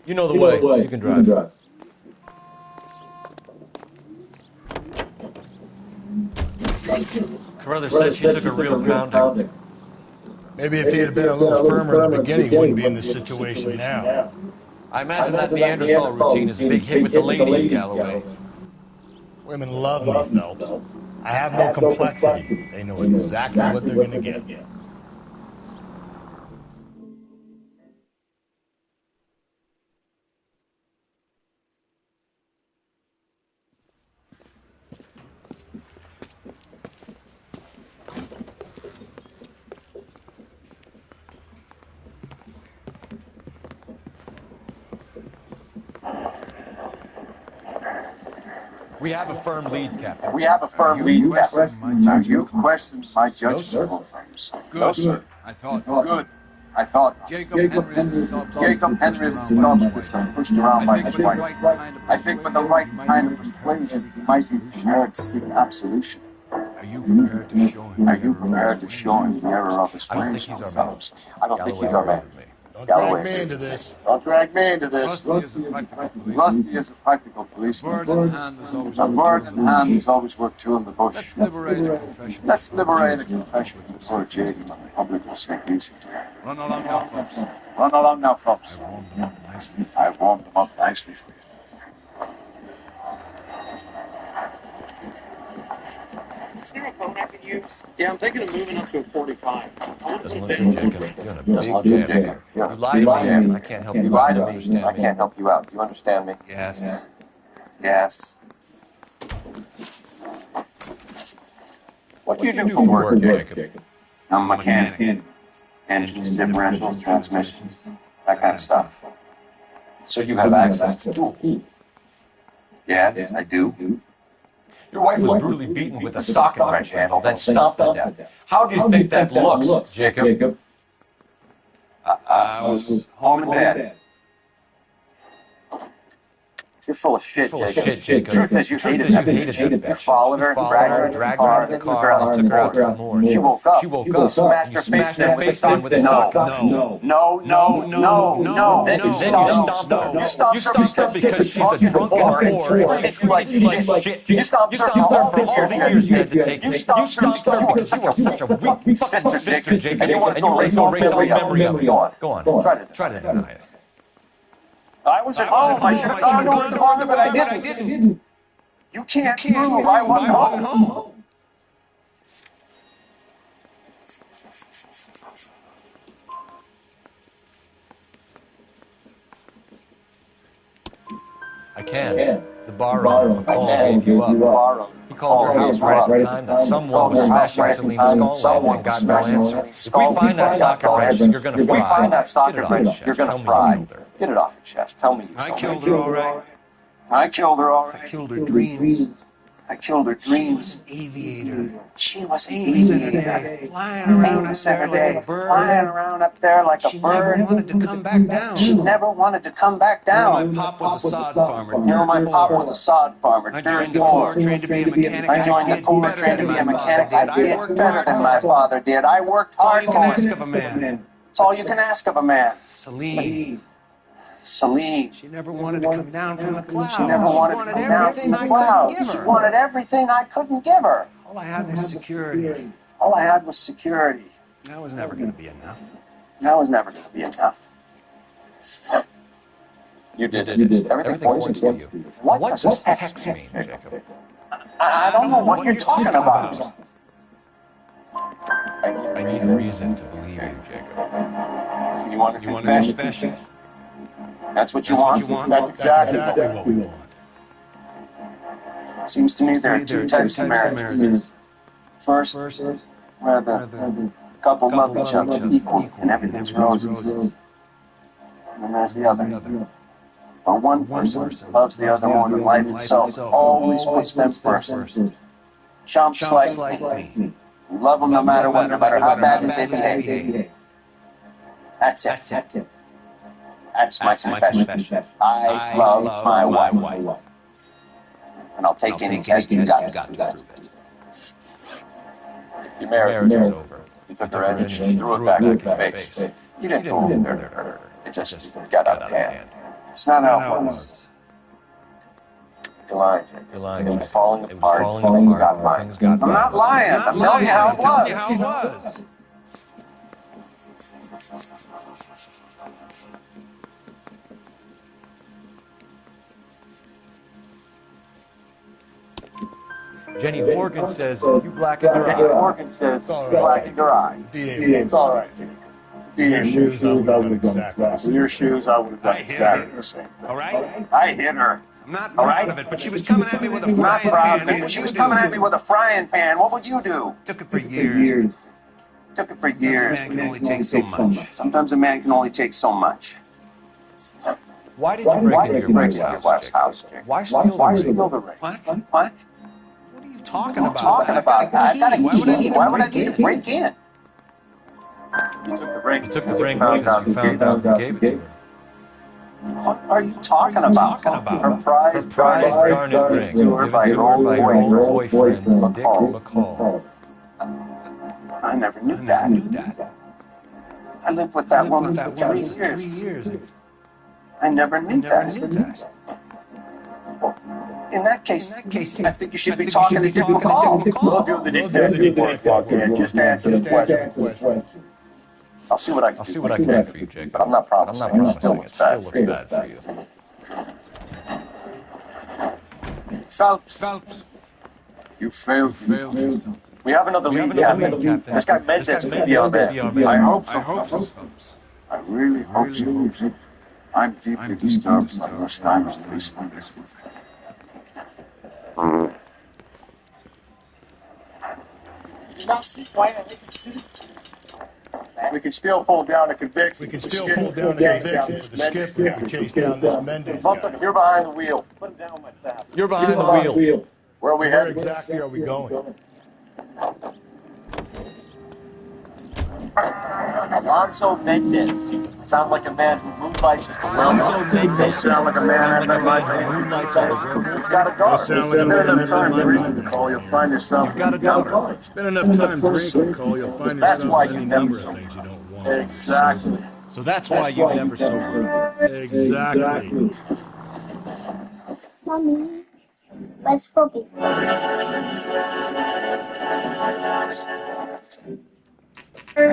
You know the way. You can drive. Carruthers said she took a real pounding. Maybe if he had been a little firmer in the beginning, he wouldn't be in this situation now. I imagine that Neanderthal routine is a big hit with the ladies, Galloway. Women love me, Phelps. I have no complexity. They know exactly what they're gonna get. We have a firm lead, Captain. We have a firm lead, Captain. Are you questioning my judgment? No, sir. Good. No, sir. I thought. Good. I thought Jacob Henry's thoughts were pushed around by his wife. I think with the right kind of persuasion, he might be prepared to seek absolution. Are you prepared to show him? Are you prepared to show him the error of his ways, Phelps? I don't think he's our man. Don't drag me into this. Don't drag me into this. Rusty is a practical policeman. Rusty is a practical policeman. A word in hand is always worth two in the bush. Let's liberate a confession. Let's liberate a confession from poor Jacob, and the public will take easy to it. Run along now, Phelps. Run along now, Phelps. I've warmed them up nicely. I've warmed them up nicely for you. Is there a phone I can use? Yeah, I'm thinking of moving up to a 45. Doesn't look good, Jacob. You're in a big jam here. You lied to me. I can't help you out. You understand me? I can't help you out. Do you understand me? Yes. Yes. What do you do for work, Jacob? I'm a mechanic. Engines, differentials, transmissions, that kind of stuff. So you have access to tools? Yes, I do. Your wife was brutally beaten with a socket wrench handle, then stomped to death. How do you think that looks, Jacob? I was home in bed. You're full of shit, Jacob. Truth is, you hated that bitch. You followed her, dragged her into the car, and took her out to the morgue. She woke up. You smashed her face in with a socket. No. Then you stomped her because she's a drunken whore and she treated you like shit. You stomped her for all the years you had to take. You stomped her because you were such a weak fucking sister, Jacob, and you wanted to erase all memory of it. Go on. Try to deny it. I was at home. I should have gone to the bar, but I didn't. You can't prove I wasn't home. I can. The barroom. McCall gave you up. He called your house right at the time that someone was smashing Celine's skull in and got no answer. If we find that socket wrench, you're going to fry. Get it off your chest. Tell me. I killed her, all right. I killed her, all right. I killed her dreams. I killed her dreams. Aviator. She was an Famous aviator. flying around up there like a bird. Flying around up there like a She bird. never wanted to come back down. She never wanted to come back down. My pop was a sod farmer. My pop was a sod farmer. I joined the Corps, trained to be a mechanic. I joined the Corps, trained to be a mechanic. I did better than my father did. I worked hard. That's all you can ask of a man. That's all you can ask of a man. Celine. She never wanted to come down from the clouds. She never wanted to come down from the clouds. She wanted everything I couldn't give her. All I had was security. All I had was security. That was never going to be enough. That was never going to be enough. You did it. Everything points to you. What does this text mean, Jacob? I don't know what you're talking about. I need a reason to believe you, Jacob. You want a confession? That's what you want? That's exactly what we want. Seems to me there are two types of marriages. First, where the couple love each other equally and everything's roses. And then there's the other. Where one person loves the other more than life itself, always puts them first. Chumps like me. Love them no matter what, no matter how badly they behave. That's it. That's my confession. I love my wife. And I'll take any test you got to prove it. Your marriage is over. You took her in and she threw it back in your face. You didn't go over there to hurt her. It just got out of hand. It's not how it was. You're lying. It was falling apart. Things got mine. I'm not lying. I'm telling you how it was. Jenny Horgan says you blackened her eye. It's all right, Jake. In your shoes, I would have done exactly the same. In your shoes, I would have done exactly the same. All right? I hit her. I'm not proud of it, but she was coming at me with a frying pan. What would She you was do? coming at me with a frying pan. What would you do? Took it for years. Took it for years. A man can only take so much. Sometimes a man can only take so much. Why did you break into your wife's house, Jake? Why steal the ring? What? What are you talking about? I've got a key. Why would I need to break in? You took the ring because you found out who gave it to her. What are you talking about? Her prized garnet ring, to her by her old boyfriend, Dick McCall. I never knew that. I lived with that woman for 3 years. I never knew that. Well, in that case, I think you should be talking to Dick McCall. We'll do the detective. Just answer the question. I'll see what I can do for you, Jake. But I'm not promising. It still looks bad for you. Phelps. You failed yourself. We have another lead, Captain. This guy Mendez could be our man. I hope so, Phelps. I really hope so. I'm deeply disturbed by your style of policeman. We can still pull down a conviction. For the skipper if we chase down this Mendez guy. You're behind the wheel. Put him down my staff. You're behind the wheel. Where exactly are we going? Alonzo Mendez. Sounds like a man who moonlights as the Alonzo Mendez. Sound like a man that moonlights as the werewolf. You've got a dog. Sound like a man enough time drinking, Cole. You'll find yourself. You've got a daughter. Spend enough time drinking, Cole. You'll find yourself any number of things you don't want. Exactly. So that's why you never sober. Exactly. Mommy, let's forget. You're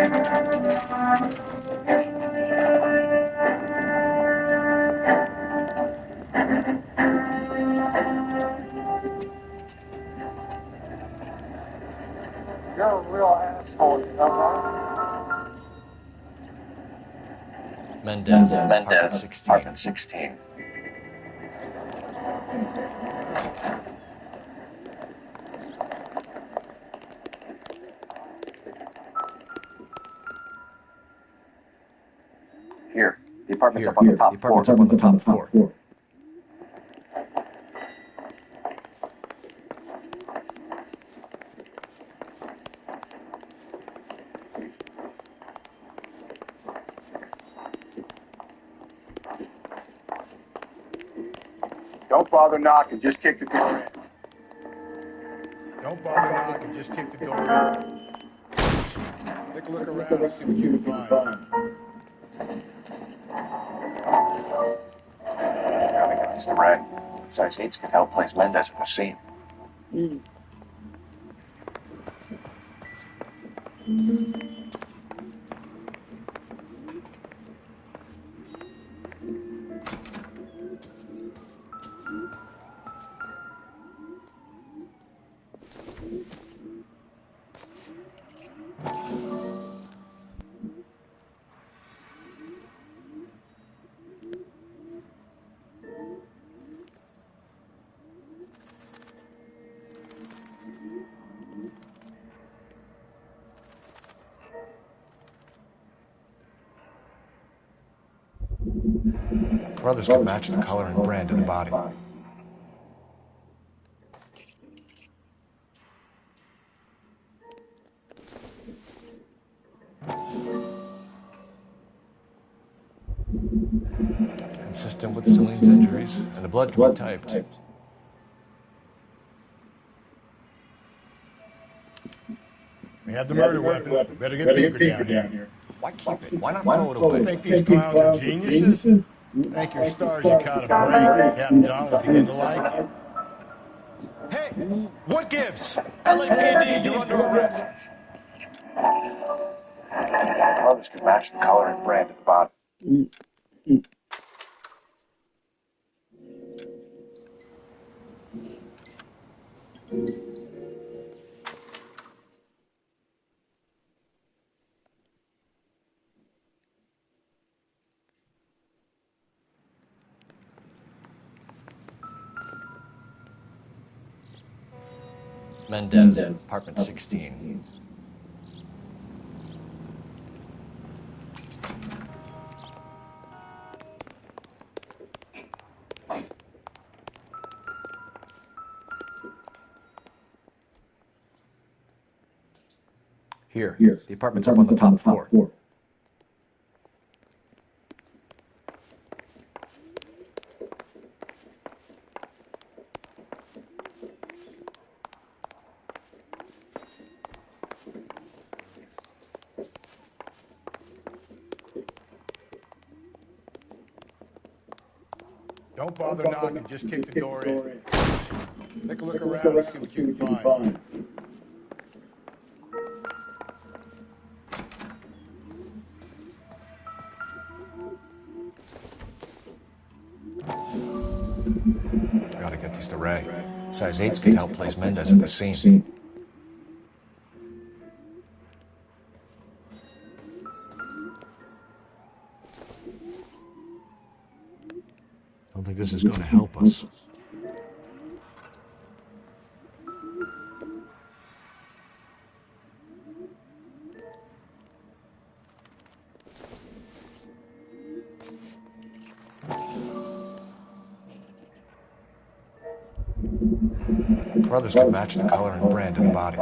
a real asshole, you know that? Mendez, Apartment 16. Here, the apartment's up on the top floor. Don't bother knocking, just kick the door in. Take a look around and see what you can find. Gotta get this to rag. Besides, Yates could help place Mendez at the scene. Brothers could match the color and brand of the body. Consistent with Celine's injuries, and the blood can be typed. We have the murder weapon. We better get Pinker down here. Why keep it? Why not throw it away? Think these clowns are geniuses? Thank your stars you caught a break. Captain John will begin to like it. Hey, what gives? LAPD, you're under arrest. Others could match the color and brand of the body. Mendez, apartment 16. Here, the apartment's up on the top floor. Don't bother knocking, just kick the door in. Take a look around and see what you can find. I gotta get these to Ray. Size 8s could help place Mendez at the scene. I don't think this is going to help us. Brothers could match the color and brand of the body.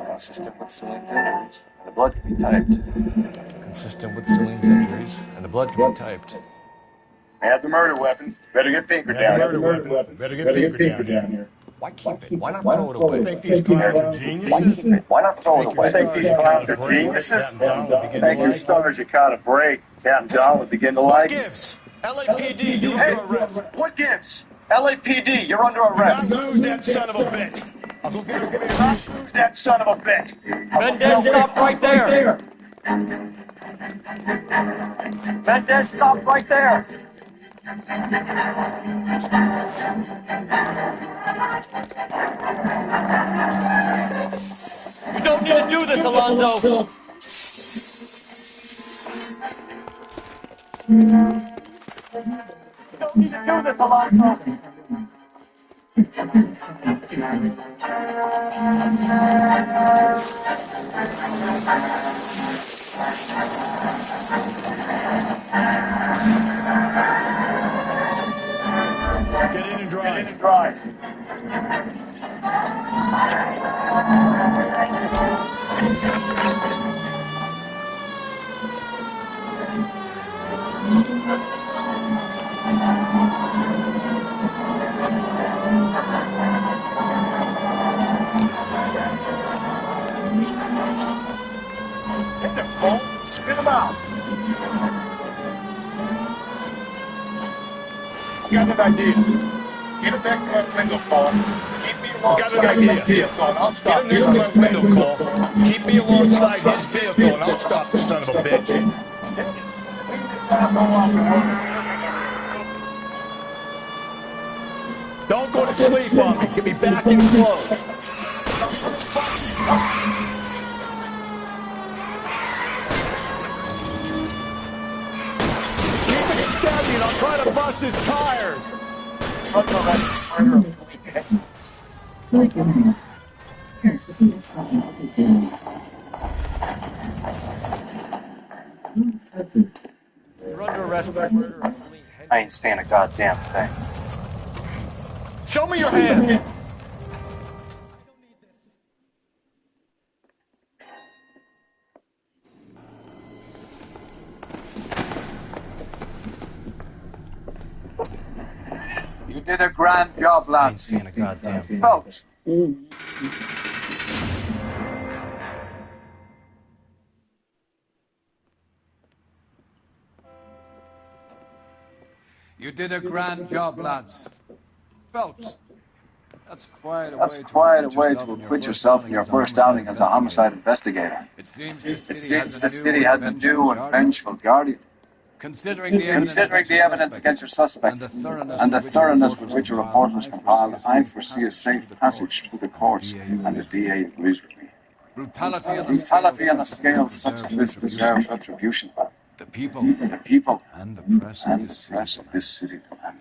Consistent with Celine's injuries. The blood can be typed. Consistent with Celine's injuries, and the blood can be typed. We have the murder weapon. Better get Pinker down. Better get Pinker down here. Why keep it? Why not throw it away? Think these clowns are geniuses? Why not throw it away? Think these clowns are geniuses? Thank your stars you caught a break. Captain John would begin to like it. Gives? LAPD, you're under arrest. What gives? LAPD, you're under arrest. Not lose that son of a bitch. I'll go get a Not lose that son of a bitch. Mendez, stop right there. Mendez, stop right there. You don't need to do this, Alonzo. You don't need to do this, Alonzo. Get in and drive. Get in and drive. Get the phone. Spit him out. Got an idea. Get it back to my window, Paul. Keep me alongside his vehicle, and I'll stop Get him next to my window, Cole. Keep me alongside his vehicle, and I'll stop the son of a bitch. Don't go to sleep on me. Get me back in close. Keep extending. I'll try to bust his tires. You're under arrest for the murder of Celine. I ain't saying a goddamn thing. Show me your hands. did a grand job, I ain't lads. seeing a goddamn thing. Folks, You did a grand job, lads. Phelps, that's quite a that's way to quite a acquit way yourself to in your acquit first yourself in outing your as a first homicide outing as a homicide investigator. investigator. It seems the It city seems has the a city new and has a new vengeful and guardian. vengeful guardian. Considering the Considering the evidence against your suspect and the thoroughness and the with which your thoroughness report with was which your compiled, report was I compiled, I foresee foresee a safe the passage courts, through the and the courts, DA and the agrees with me. DA agrees with me. Brutality on a Brutality on scale a such as this scale such as deserves this retribution. deserves retribution. The people The people and the press of and this the city press of demand. this city demand.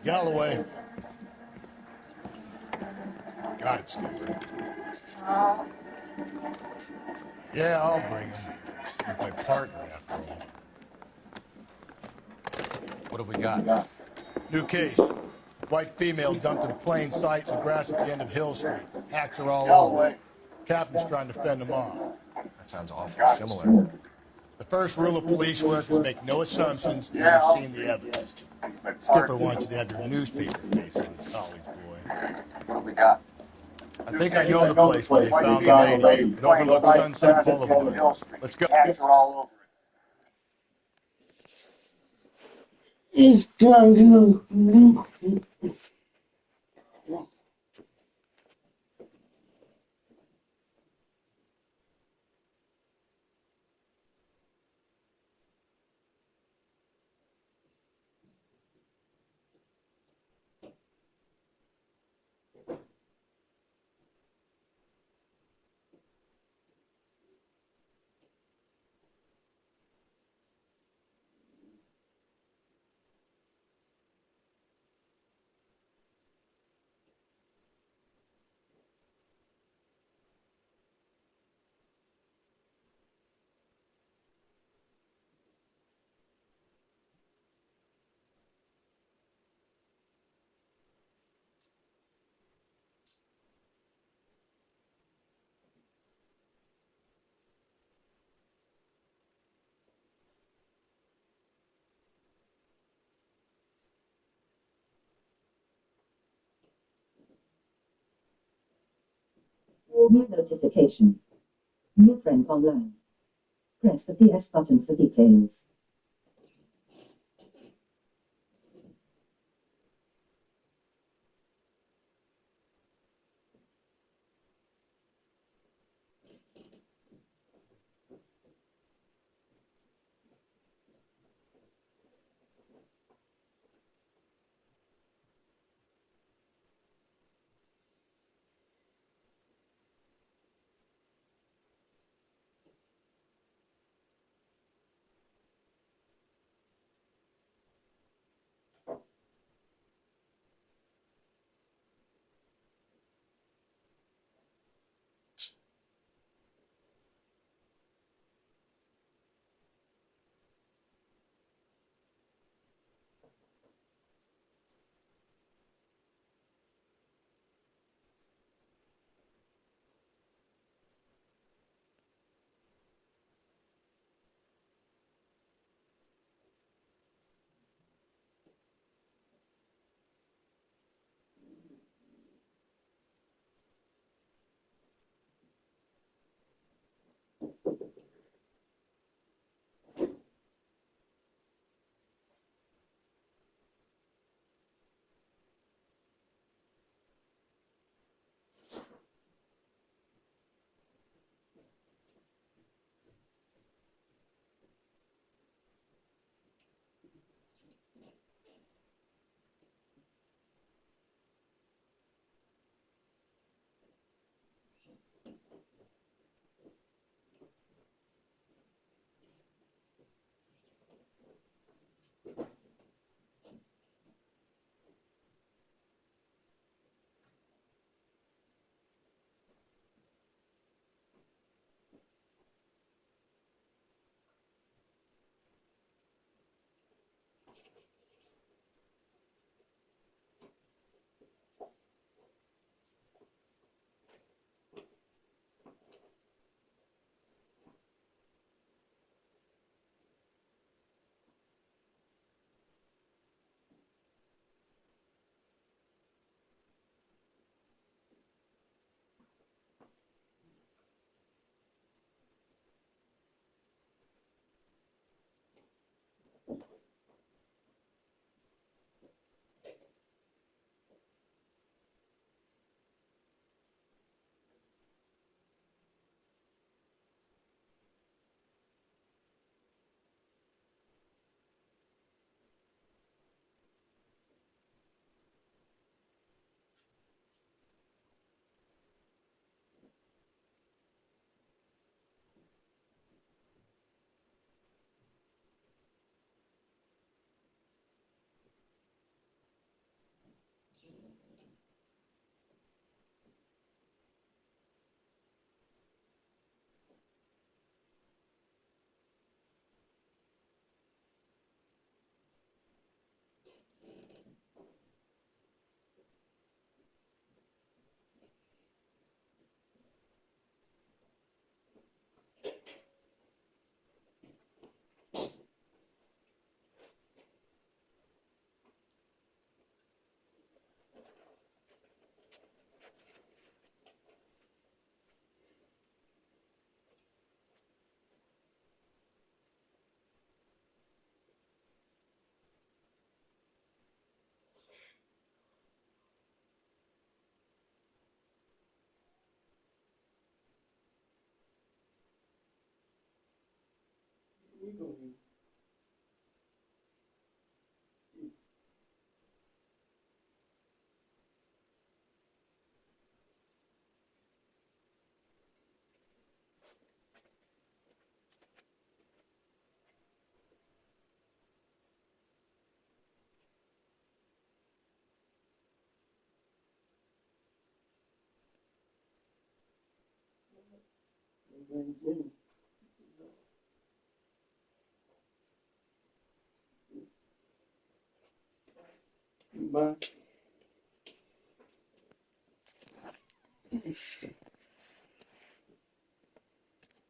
Galloway. Got it, Skipper. Yeah, I'll bring him. He's my partner, after all. What have we got? New case. White female dumped in plain sight in the grass at the end of Hill Street. Hacks are all over it. Captain's trying to fend them off. That sounds awfully similar. The first rule of police work is make no assumptions until you've seen the evidence. Skipper wants you to have your newspaper face on, college boy. What do we got? I think I know the place where they found the lady. It overlooks Sunset Boulevard. Let's go. Hacks are all over it. New notification. New friend online. Press the PS button for details.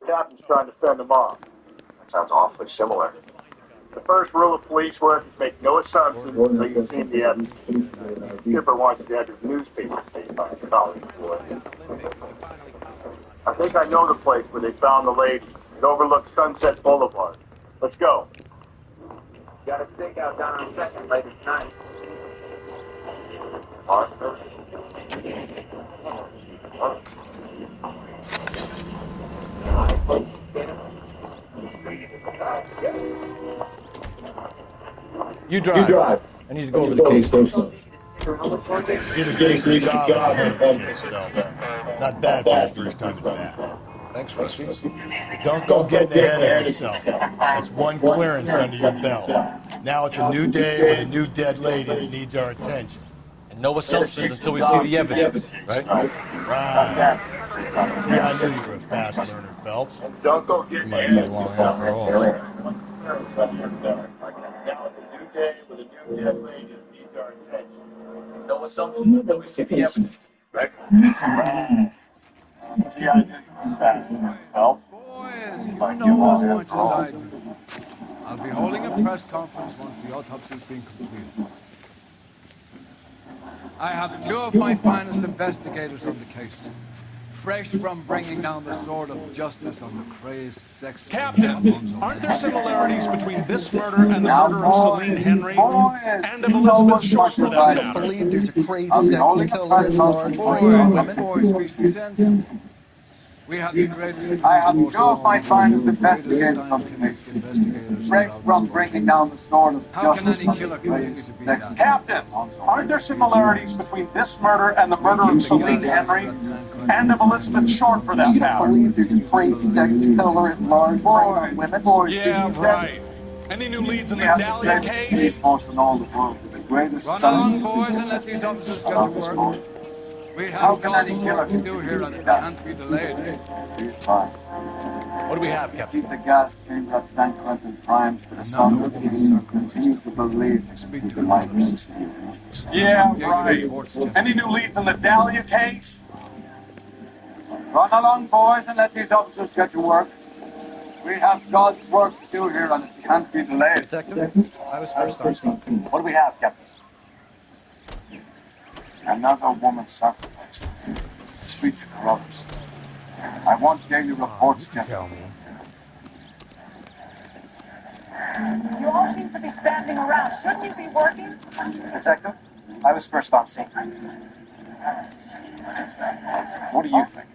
Captain's trying to fend them off. That sounds awfully similar. The first rule of police work is make no assumptions until you've seen the evidence. Skipper wants you to have your newspaper face on the college boy. I think I know the place where they found the lady. It overlooks Sunset Boulevard. Let's go. Got a stakeout down on 2nd later tonight. Arthur? You drive. I need to go over the case. Did a decent job of the case, though. Not bad for your first time at bat. Thanks, Rusty. Don't go getting ahead of yourself. That's one clearance under your belt. Now it's a new day with a new dead lady that needs our attention. And no assumptions until we see the evidence, right? Right. See, I knew you were a fast learner, Phelps. Don't go You getting might ahead get of along yourself. after all. Now it's a new day with a new dead lady that needs our attention. No assumptions until we see the evidence, right? See, I knew you were fast learner, Phelps. Boys, you know as much as I do. I'll be holding a press conference once the autopsy's been completed. I have two of my finest investigators on the case. Fresh from bringing down the sword of justice on the crazed sex... Captain, aren't there similarities between this murder and the murder of Celine Henry? And of Elizabeth Short, for that matter? I don't believe there's a crazy sex killer at large for women. Boys, be sensible. We have the greatest police I have force two of my in all finest the world, investigators greatest on the scientific case. investigators Fresh around from this bringing down the sword of How can justice any on killer the continue crazed to be sex that? Captain, aren't there similarities between this murder and the murder of Celine Henry and of Elizabeth Short, for that You don't matter? believe there's a crazy sex killer at large for women. Yeah, right. Any new leads in the Dahlia case? Force in all the world, with the greatest Run science. along, boys, and let these officers get to work. We How have can any God's killer work to do continue here, to and be it that? can't be delayed. He's fine. What do we have, Captain? Keep the gas chamber at San Quentin Primes for the sons of kings who continue to believe Speak to the the light mothers. Yeah, Daily right. reports, gentlemen. Any new leads in the Dahlia case? Run along, boys, and let these officers get to work. We have God's work to do here, and it can't be delayed. Detective, I was first on scene. What do we have, Captain? Another woman sacrificed. Speak to the robbers. I want daily reports, gentlemen. You all seem to be standing around. Shouldn't you be working? Detective, I was first on scene. What do you think?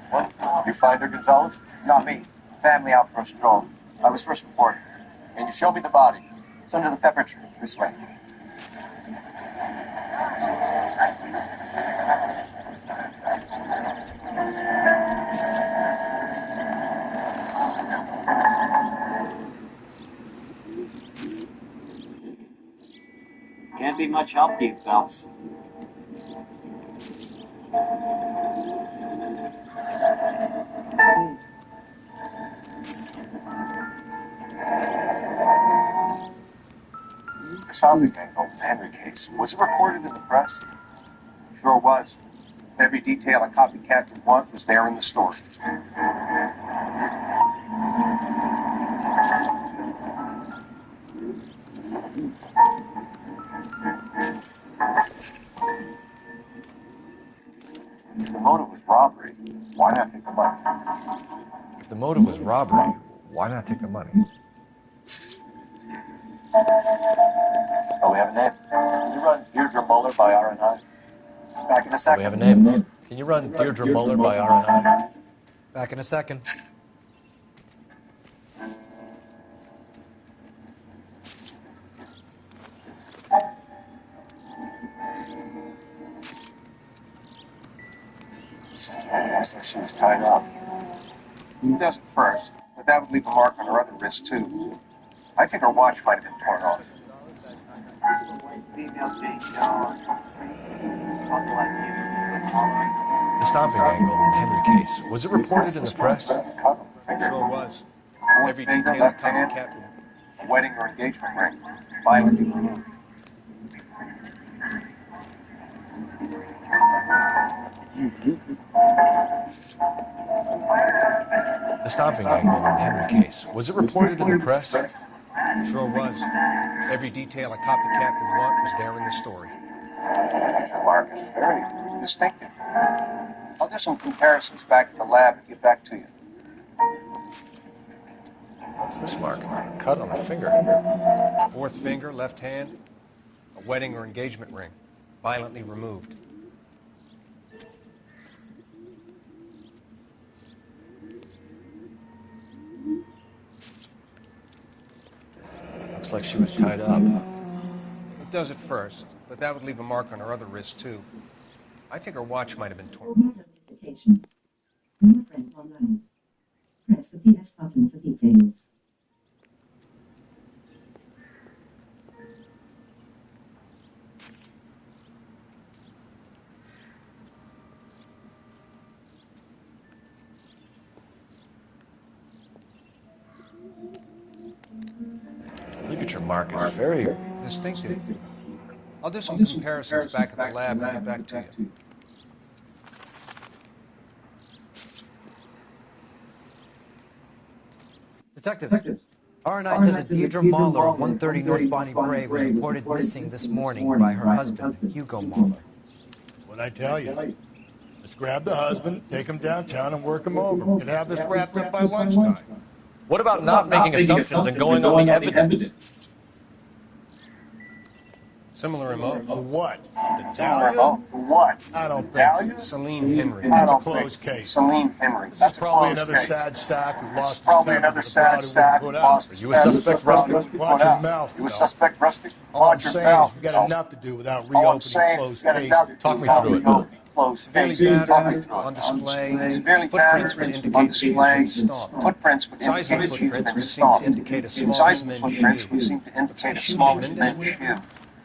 What? You find her, Gonzalez? Not me. Family out for a stroll. I was first reported. And you show me the body. It's under the pepper tree. This way. Can't be much help to you, Phelps. The Sounding Angle Henry case. Was it reported in the press? Sure was. Every detail a copycat could want was there in the story. If the motive was robbery, why not take the money? If the motive was robbery, why not take the money? Oh, we have a name. Can you run Deirdre Muller by R&I? Back in a second. We have a name. Can you run Deirdre Muller by R&I? Back in a second. Looks like she was tied up. He does it first, but that would leave a mark on her other wrist, too. I think her watch might have been torn off. The stomping angle in the Henry case, was it reported in the press? Sure was. Every detail, left hand, wedding or engagement ring, violently removed. The stomping angle in the Henry case, was it reported in the press? Sure was. Every detail a copycat would want was there in the story. Picture mark is very distinctive. I'll do some comparisons back at the lab and get back to you. What's this mark? Cut on the finger. Fourth finger, left hand, a wedding or engagement ring, violently removed. Looks like she was tied up. It does at first, but that would leave a mark on her other wrist, too. I think her watch might have been torn. Notification. New friend online. Press the PS button for details. Look at your mark, it's very Distinctive. I'll do some comparisons back at the lab and get back to you. Detectives. RNI says that Deirdre Mahler of 130 North Bonnie Bray was reported missing this morning by her husband, Hugo Mahler. What'd I tell you? Let's grab the husband, take him downtown, and work him over. We're gonna have this wrapped up by lunchtime. What about not making assumptions and going on the evidence? Similar remote. For what? The Similar Dahlia? remote? For what? I don't think Dahlia? so. Celine Henry. I That's a don't closed think so. case. Celine Henry. This is That's a probably closed another case. sad sack who This is lost his probably temper another with the sad broad who sack wouldn't who put out. lost his Are you a suspect, temper with the Rusty? broad who Watch put your out. mouth, You a Phelps. suspect, Rusty? All I'm Watch your saying is mouth, we got Phelps. enough to do without All I'm reopening saying is closed we got cases. enough to Talk do me without through it. reopening closed Severely cases. Talk me battered, through it. on display. Severely Footprints would battered, indicate on that she display. has been stomped. Footprints would Size of indicate she's footprints been would seem to stomped. indicate a smaller Size of men's footprints shoe. would seem to indicate a She smaller Mendez? men's shoe.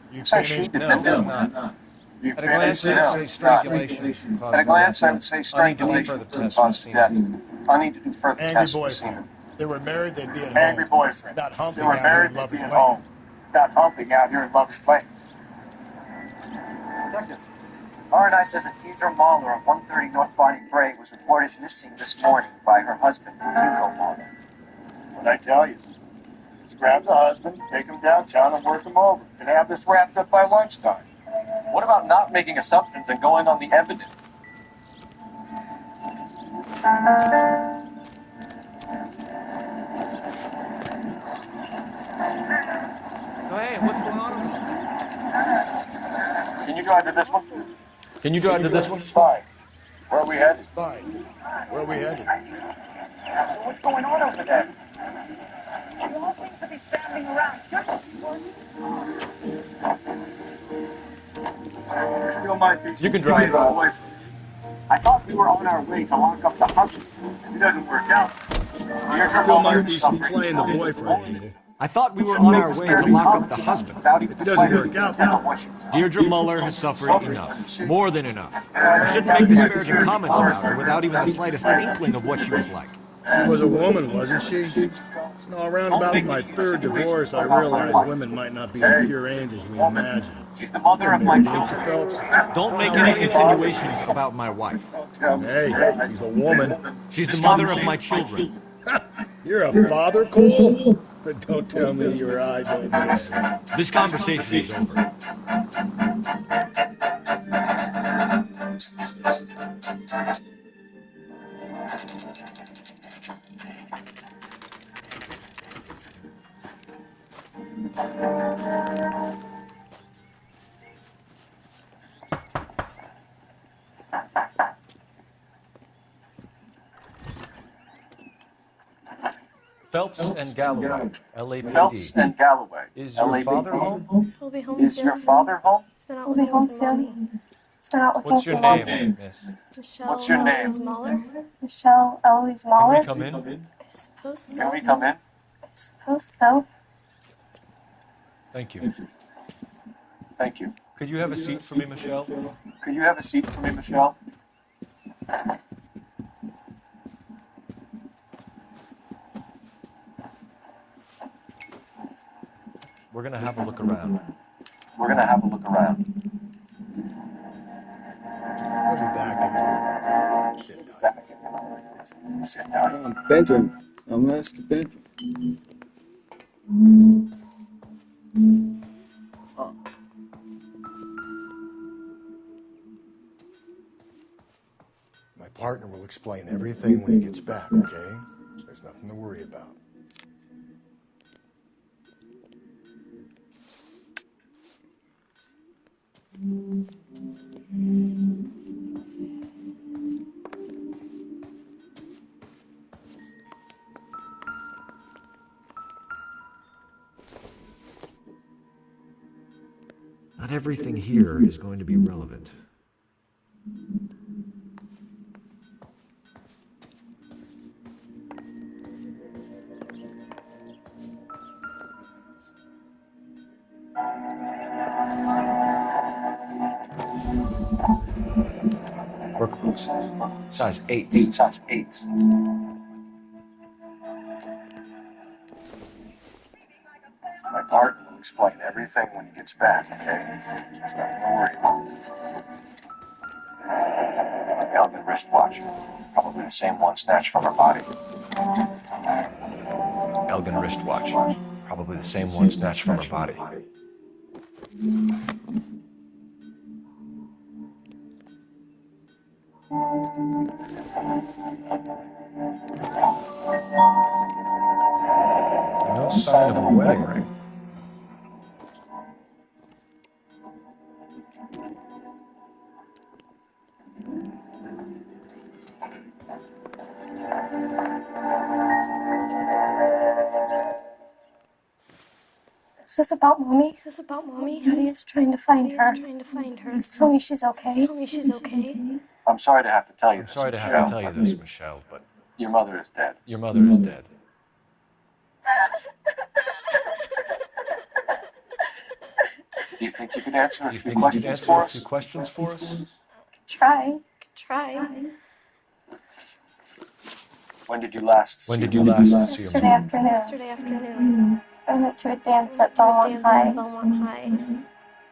You Say finished? she did No, Mendez? it's not. You At a glance, finished? I would No, say it's not. strangulation. At a glance, I would say I'll need to do strangulation further was the tests cause for of death. semen. I'll need to do further Angry tests for boyfriend. semen. They were married, they'd be at home. Angry boyfriend. Not humping They were out married, here in they'd be Lover's at Lane. home. Not humping out here in Lover's Lane. Detective. RNI says that Deirdre Mahler of 130 North Bonnie Bray was reported missing this morning by her husband, Hugo Mahler. What'd I tell you? Let's grab the husband, take him downtown, and work him over. And have this wrapped up by lunchtime. What about not making assumptions and going on the evidence? So, hey, what's going on over there? Can you drive to this one? Can you drive to this one? Fine. Where are we headed? Fine. Where are we headed? What's going on over there? You all seem to be standing around. Shouldn't you be working? Still might be. You can drive. I thought we were on our way to lock up the husband. If it doesn't work out, Still might be some playing the boyfriend. I thought we were on our way to lock up the husband. If it doesn't work out, Deirdre Muller has suffered enough. More than enough. You shouldn't make disparaging comments about her without even the slightest inkling of what she was like. She was a woman, wasn't she? No, around about my third divorce, I realized women might not be the pure angels we imagine. She's the mother of my children. Phelps? Don't make any insinuations about my wife. Hey, she's a woman. She's the mother of my children. You're a father, Cole? Don't tell me your eye don't get it. This conversation is over. Phelps and Galloway, LAPD. Phelps and Galloway. Is your father home? He'll be home Is soon. your father home? He's been out with home soon. we're not looking What's your for Mom. name, miss? Michelle What's your name? Eloise Mahler. Michelle Eloise Can Mahler? we come in? I suppose so. Can we come in? I suppose so. Thank you. Thank you. Could you have a seat for me, Michelle? Could you have a seat for me, Michelle? We're going to have a look around. We're going to have a look around. I'll be back in a minute. Sit down. Sit down. Benjamin. I'm asking Benjamin. My partner will explain everything when he gets back, okay? There's nothing to worry about. Not everything here is going to be relevant. Workbooks. Size 8. Size 8. My partner will explain everything when he gets back, okay? There's nothing to worry about. Elgin wristwatch. Probably the same one snatched from her body. Elgin wristwatch. Probably the same one snatched from her body. No sign of a wedding ring. Is this about Mommy? Is this about Mommy? Daddy's trying to find her. Just tell me she's okay. Just tell me she's okay. I'm sorry to have to tell you this, Sorry to have Michelle. to tell you this, Michelle, but Your mother is dead. your mother is dead. Do you think you could answer a Do you few think you could questions answer for a us? few questions for us? Try. When did you last see When did her? you last see Yesterday your afternoon. Yesterday afternoon. I went to a dance at Belmont High. Belmont High.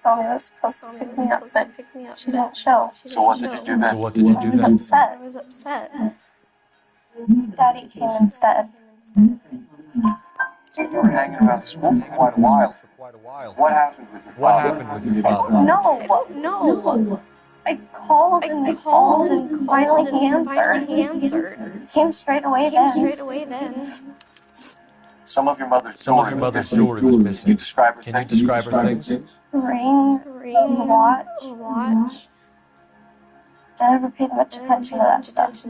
Mommy was supposed to pick me up, but she didn't show. So what did you do then? So what did you do I was then? upset. I was upset. Daddy came instead. So you were hanging around the school for quite a while. What happened with your father? What happened with your father? No. I called and finally he answered. He came straight away then. Some of your mother's jewelry was missing. Can you describe her Can you describe her things? Ring, watch. I never paid much attention to that stuff.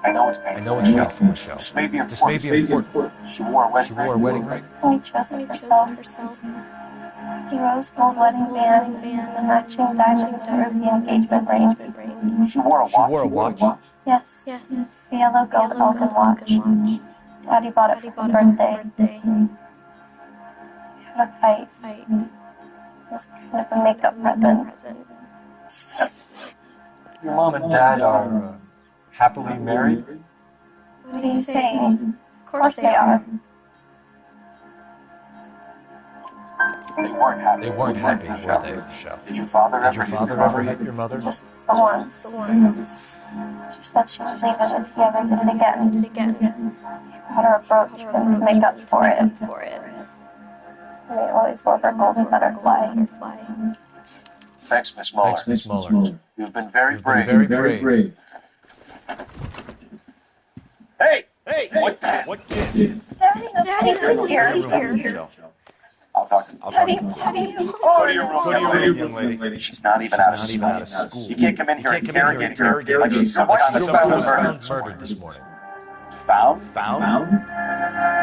I know it's painful. I know it's painful, Michelle. This may be important. She wore a wedding ring. He chose it herself. The rose gold wedding band, the matching diamond ruby engagement ring. She wore a watch? Yes. The yellow gold Elgin watch. Daddy bought it for her birthday. We had a fight. It was kind of a makeup present. Your mom and dad are happily married? What are you saying? Of course they are. They weren't happy, were they, Michelle? Did your father ever hit your mother? Just the once. She said she would leave it if he ever did it again. He bought her a brooch to make up for it. And he always wore her golden butterfly. Thanks, Miss Muller. You've been very brave. Hey! What kid? Daddy's in here. I'll talk to him. Go to your room, young lady. She's not even out of school. You can't come in here interrogating her like she's some kind of murdered this morning. Found?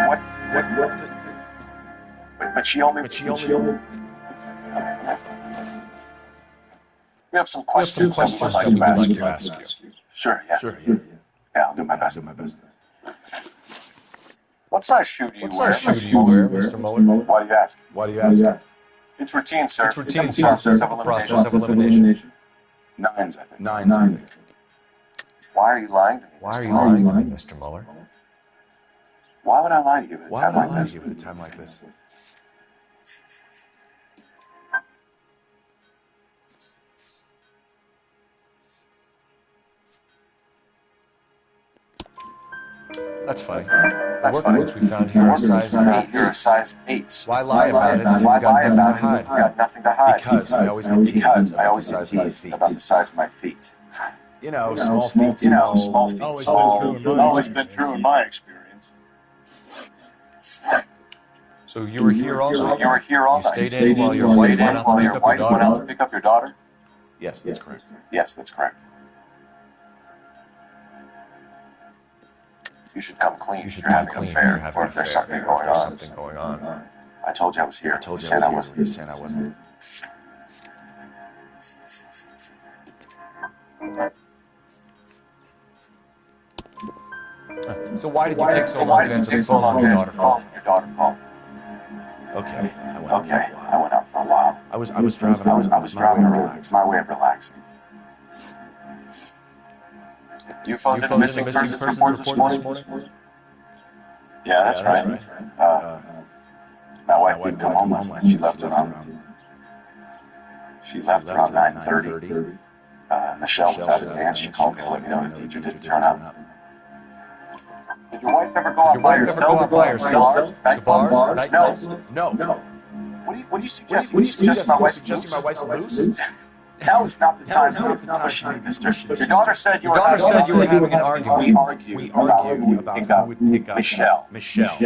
What? But she only. We have some questions that we would like to ask you. Sure, yeah. Yeah, I'll do my best. What size shoe do you wear? Mr. Mueller? Why do you ask? It's routine, sir. It's routine, a sir. process It's of a elimination. process of elimination. Nines, I think. Why are you lying to me? Why are you lying to me, Mr. Mueller? Why would I lie to you at a time like this? That's funny. The workbooks we found here are size 8s. Why lie about it if you've got nothing to hide? Because I always get teased about the size of my feet. You know, small feet. Always been true in my experience. So you were here all night? You stayed in while your wife went out to pick up your daughter? Yes, that's correct. You should come clean. You're having an affair, or if there's something going on. I told you I was here. You said I wasn't. So why did you take so long to answer the phone when your daughter called? Okay, I went out for a while. I was driving. I was driving around. It's my way of relaxing. You phoned in a missing persons report this morning? Yeah, that's right. My wife didn't come home last night. She left around 9:30. Michelle was at a dance. She called me to let me know that Deidre didn't turn up. Did your wife ever go out by herself? Night bars? Nightclubs? No. What do you suggest? What are you suggesting my wife's loose? Now is not the time to push me, mister. Your daughter said you were having an argument. We argued about who would pick up Michelle.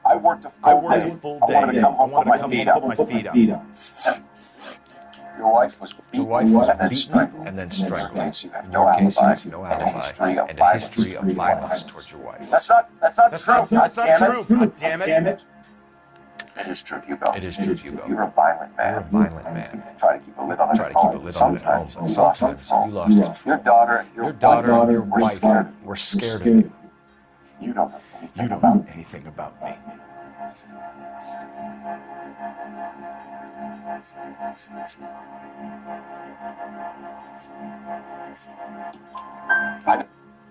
I worked a full day. I wanted to come home and put my feet up. Your wife was beaten and then strangled. In your case, you have no alibi and a history of violence towards your wife. That's not true. God damn it. It is true, Hugo. You're a violent man. Try to keep a lid on it at home, but sometimes you lost it. Your daughter and your wife were scared of you. You don't know anything about me.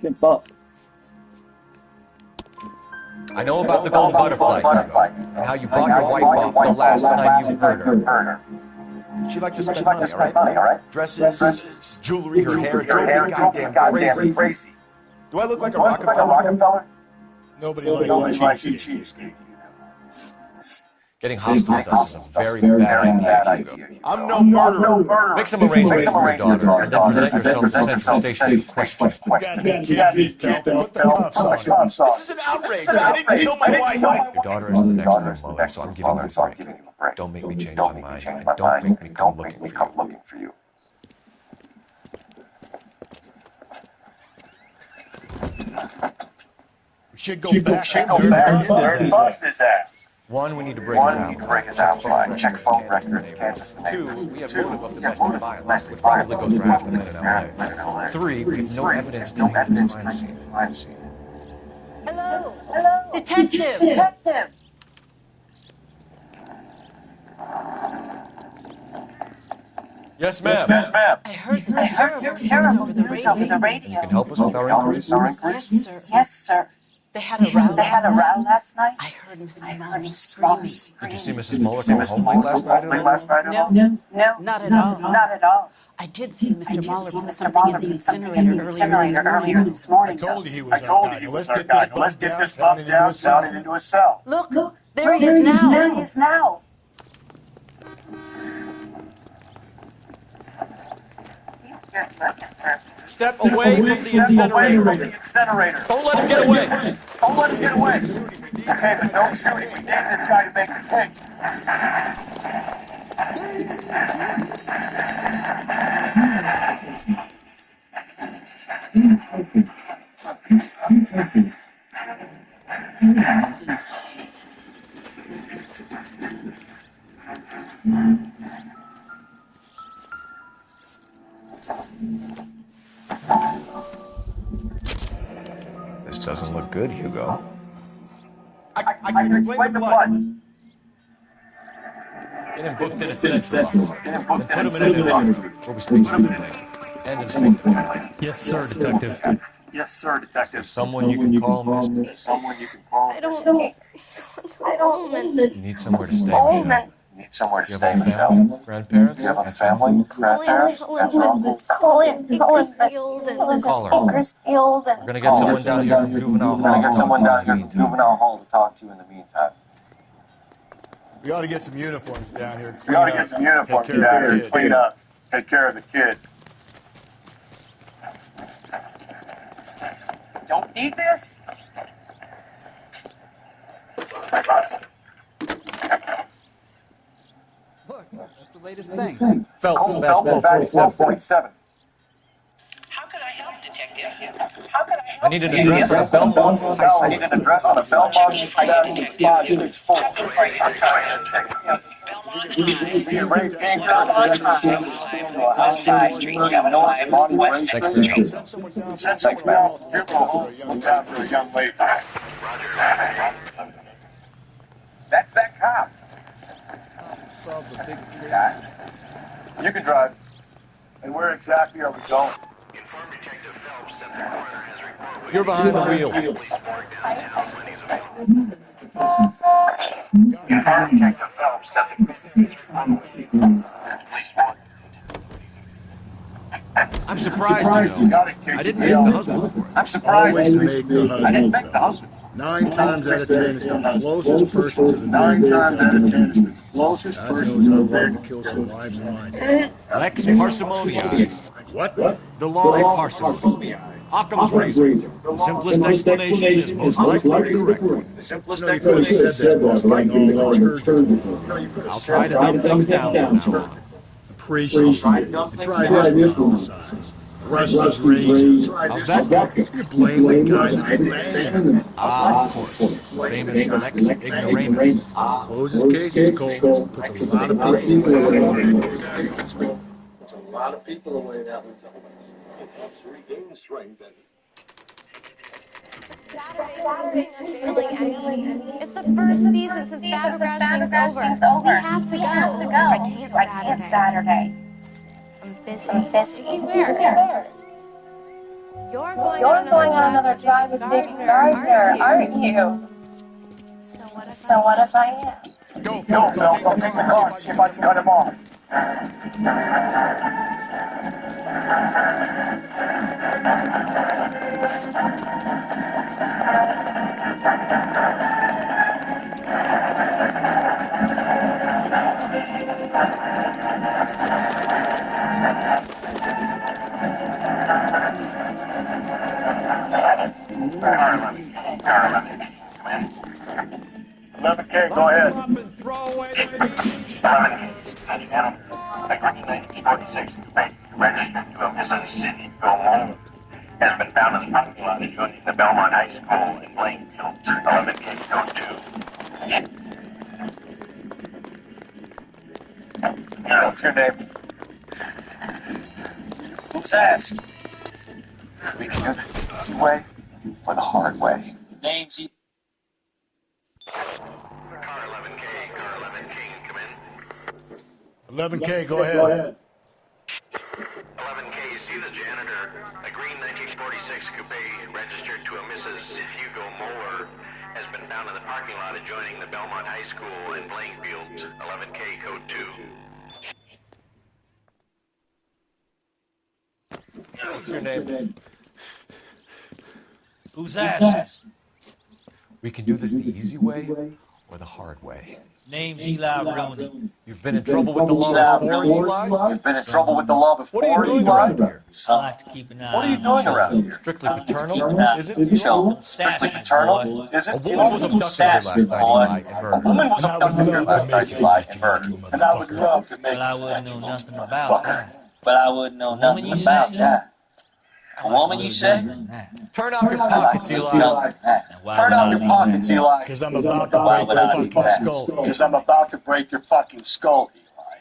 Get buff. I know about the golden butterfly, and how you bought your wife off the last time you heard her. She liked to spend money, all right? Dresses, jewelry, her hair drove me goddamn crazy. Do I look like a Rockefeller? Nobody likes a cheesecake. Getting hostile with us is a very bad idea, Hugo. I'm no murderer. Make some arrangements for your daughter, and then present yourself to Central Station for questioning. You gotta be kidding me, Put the cuffs on. This is an outrage. I didn't kill my wife. Your daughter is the next Mueller, so I'm giving you a break. Don't make me change my mind, and don't make me come looking for you. We should go back there and bust his ass. One, we need to break his alibi. Check phone records, canvass the neighbors. 2, we have motive of domestic violence, which probably goes for half the men in LA. 3, we have no evidence to hang the crime scene. Hello. Detective. Yes, ma'am. I heard the terrible news over the radio. You can help us with our inquiries? Yes, sir. They had a row last night. I heard Mrs. Mueller screaming. Did you see Mrs. Mueller come home late last night? No, not at all. I did see Mr. Mueller put something in the incinerator earlier this morning. I told you he was our guy. Let's get this bum down and into a cell. Look, there he is now. Step away from the incinerator. Don't let him get away. Okay, but don't shoot him. We need this guy to make the cake. This doesn't look good, Hugo. I can explain the blood. Get him booked in at Central. Then put him in an interview where we speak to him later. End and speak to him later. Yes, sir, Detective. Yes, sir, Detective. Someone you can call, mister? Someone you can call. I don't. You need somewhere to stay, Michelle. You need somewhere to You stay, have a Michelle. family? Grandparents? You have a Aunts, family? uncles? Grandparents? Aunts or uncles? Bakersfield and Call her. We're gonna get someone down here from juvenile hall. We're gonna get someone down here in from the meantime. juvenile hall to talk to in the meantime. We ought to get some uniforms down here. We ought to get some uniforms down here to clean up. Take care of the kid. Don't need this? Look, that's the latest thing. Phelps, Cole batch Phelps, batch 447. 447. How can I help, Detective? How can I help? I need an address on a Belmont High School. I need an address on a Belmont High 564. We can raise gang Belmont High, 5 Street, Illinois, West. Thanks for your help. Send someone down to juvenile hall to look after a young lady. That's that cop. Solve the big case. Yeah. You can drive. And where exactly are we going? You're behind the wheel. I'm surprised, you know. I didn't make the husband for it. I'm surprised. Always make the husband. I didn't make the husband. 9 times out of 10, it's the closest person to the 9 victim times out of 10, it's the closest that person knows to how the hard to victim. kill some lives and minds. Lex parsimoniae. What? The law of parsimony. Occam's razor. The simplest explanation is most likely the correct one. The simplest You could have said that while getting all the church. I'll try to dumb things down from now on. Appreciate it. And try this one besides. Restless razor. How's that go? You blame the guy that banned. Ah, of course. Famous Lex ignoramus. Closes cases cold. Puts a lot of people away. It's a lot of people away that was. It's the first season since Battleground Thing's over. We have to go. I can't Saturday. I'm busy. Where? You're going on another drive with Big Gardner, aren't you? So what if I am? Go, Phelps. I'll take the car and see if I can cut him off. Carolyn, come in. 11K, go ahead. 11K, agreed 1946, registered to a Mrs. City Beaumont, has been found in the parking lot adjoining the Belmont High School in Plainfield. 11K, go to. What's your name? Who's asked? We can do this the easy way or the hard way. Name's you. Car 11K, come in. 11K, go ahead. 11K, see the janitor. A green 1946 coupe registered to a Mrs. Hugo Moeller has been found in the parking lot adjoining the Belmont High School in Plainfield. 11K, code 2. What's your name? Who's asked? We can do this the easy way or the hard way. Name's Eli Rooney. You've been in trouble with the law before, Eli? You've been in trouble with the law before, What are you doing around here? I like to keep an eye What are you on doing children. around here? Strictly paternal, is it? So, Stash strictly me, paternal, boy. is it? A woman was abducted here last night, Eli, and A murdered. woman was abducted here last night, Eli, and murdered. And I would love to make Well, I you wouldn't that, know you nothing motherfucker. about that. But I wouldn't know Woman, nothing you about say? that. A woman, you say? Turn out your pockets, Eli. Turn out your pockets, Eli. Because I'm about to Why break would your I do fucking that? skull. Because I'm about to break your fucking skull, Eli.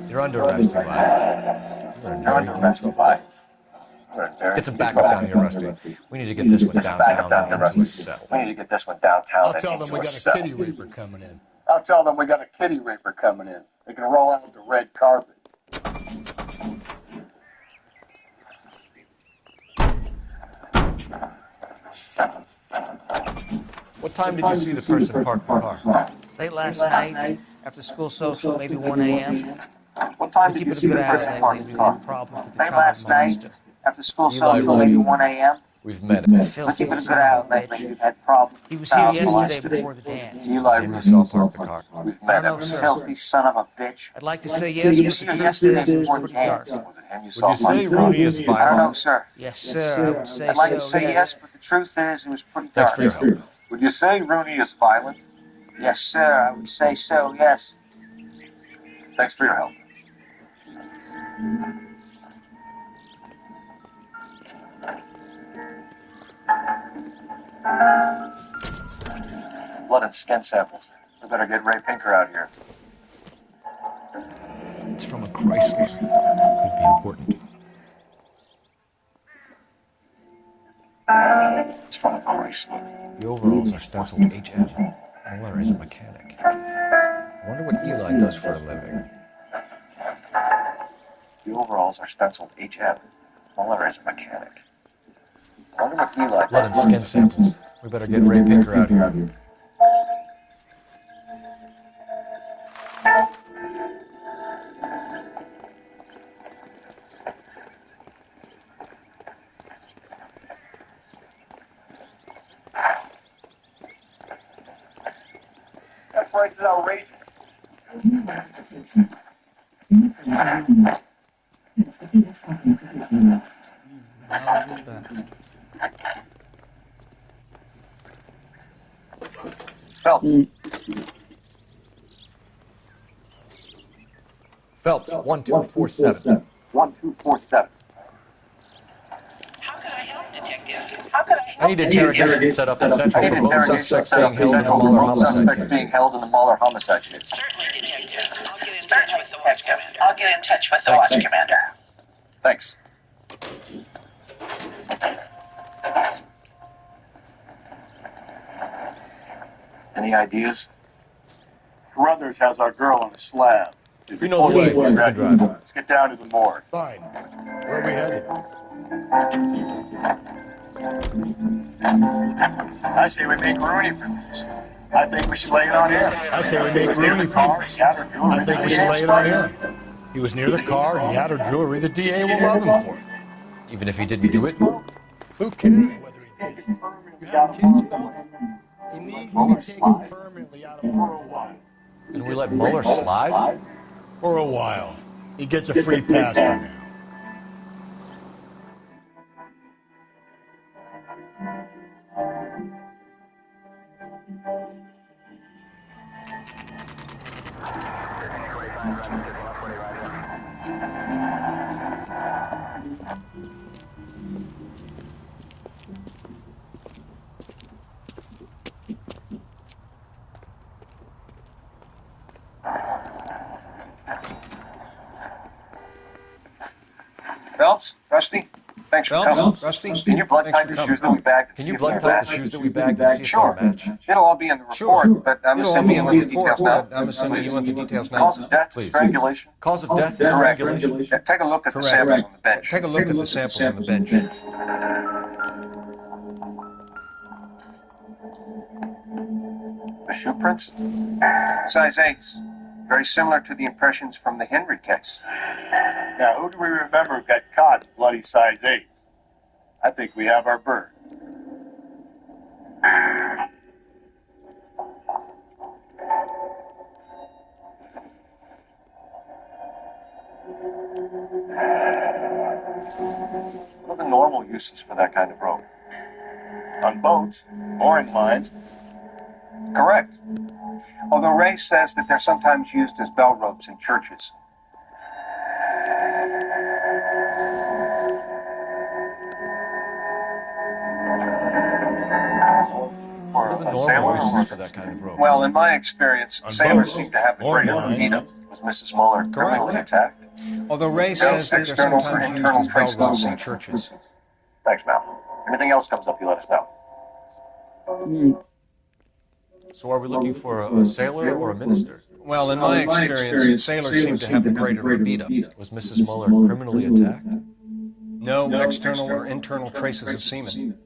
You're under arrest, Eli. You're under arrest, Eli. Get some backup down here, Rusty. We need to get this one downtown and into a cell. We need to get this one downtown I'll and tell them into we a got cell. a kitty raper coming in. I'll tell them we got a kitty raper coming in. They can roll out the red carpet. What time did you see the person park the car? Late last night, after school social, maybe 1 a.m. What time We did keep you it a see good the person eye park lately. the We've had car? problems with the Late child last night, molester. after school Eli social, maybe Rooney. 1 a.m. We've met him. Let's Filthy keep it a good son eye of out a lately. bitch. We've had problems. He was here Child yesterday molester. before the dance. Eli And you saw park the car. We've I met don't know, him. sir. Filthy son of a bitch. I'd like to say He yes, was but here the truth yesterday is, it was before the pretty dark. dance. Was it him you Would saw? you say Rooney is I don't know, violent? sir. Yes, sir, I would say I'd like so, to say yes, but the truth is, it was pretty dark. Thanks for your help. Would you say Rooney is violent? Yes, sir. I would say so, yes. Thanks for your help. Blood and skin samples. We better get Ray Pinker out here. It's from a Chrysler. Could be important. It's from a Chrysler. The overalls are stenciled HM. Muller is a mechanic. I wonder what Eli does for a living. The overalls are stenciled HM. Muller is a mechanic. I wonder what Eli Blood and skin samples. We better get Ray Pinker out here. That price is outrageous. Press the PS button for details. Lousy bastard. Phelps, 1247. 1247. I need interrogation set up in Central for both suspects being held in the Muller homicide case. Being held in the Muller homicide case. Certainly, Detective. I'll get in touch with the watch commander. Thanks. Any ideas? Carruthers has our girl on a slab. You know the way. You can drive. Let's get down to the morgue. Fine. Where are we headed? I say we make Rooney for this. I think we should lay it on him. I say we make Rooney for this. I think we should lay it on him. He was near the car. He had her jewelry. The DA will love him for it. Even if he didn't do it? Who cares whether he did it? You have kids, Bill? He needs to be taken permanently out of for a while. And we let Muller slide? For a while. He gets a free pass for now. Phelps? Rusty? Thanks for coming. Rusty? Can you blood type the shoes that we bagged? Can you blood type the shoes that we bagged and see if Sure. they're a match? It'll all be in the report, but I'm assuming you want the details now. I'm assuming you want the details now. Cause of death, Please. strangulation. Cause of death is Correct. strangulation. Take a look at the samples on the bench. Take a look at the samples on the bench. The shoe prints? Size 8s. Very similar to the impressions from the Henry case. Now, who do we remember got caught in bloody size 8s? I think we have our bird. What are the normal uses for that kind of rope? On boats, or in mines. Correct. Although Ray says that they're sometimes used as bell ropes in churches. What are the normal uses for that kind of rope? Well, in my experience, On sailors boats, seem to have the or greater mines. libido. Was Mrs. Muller criminally attacked? Although Ray says that they're External or sometimes used internal as bell trace ropes in locations. churches. Thanks, Mal. Anything else comes up, you let us know. So are we looking for a sailor or a minister? Well, in my experience, sailors seem to have the greater libido. Was Mrs. Muller criminally attacked? No external or internal traces of semen.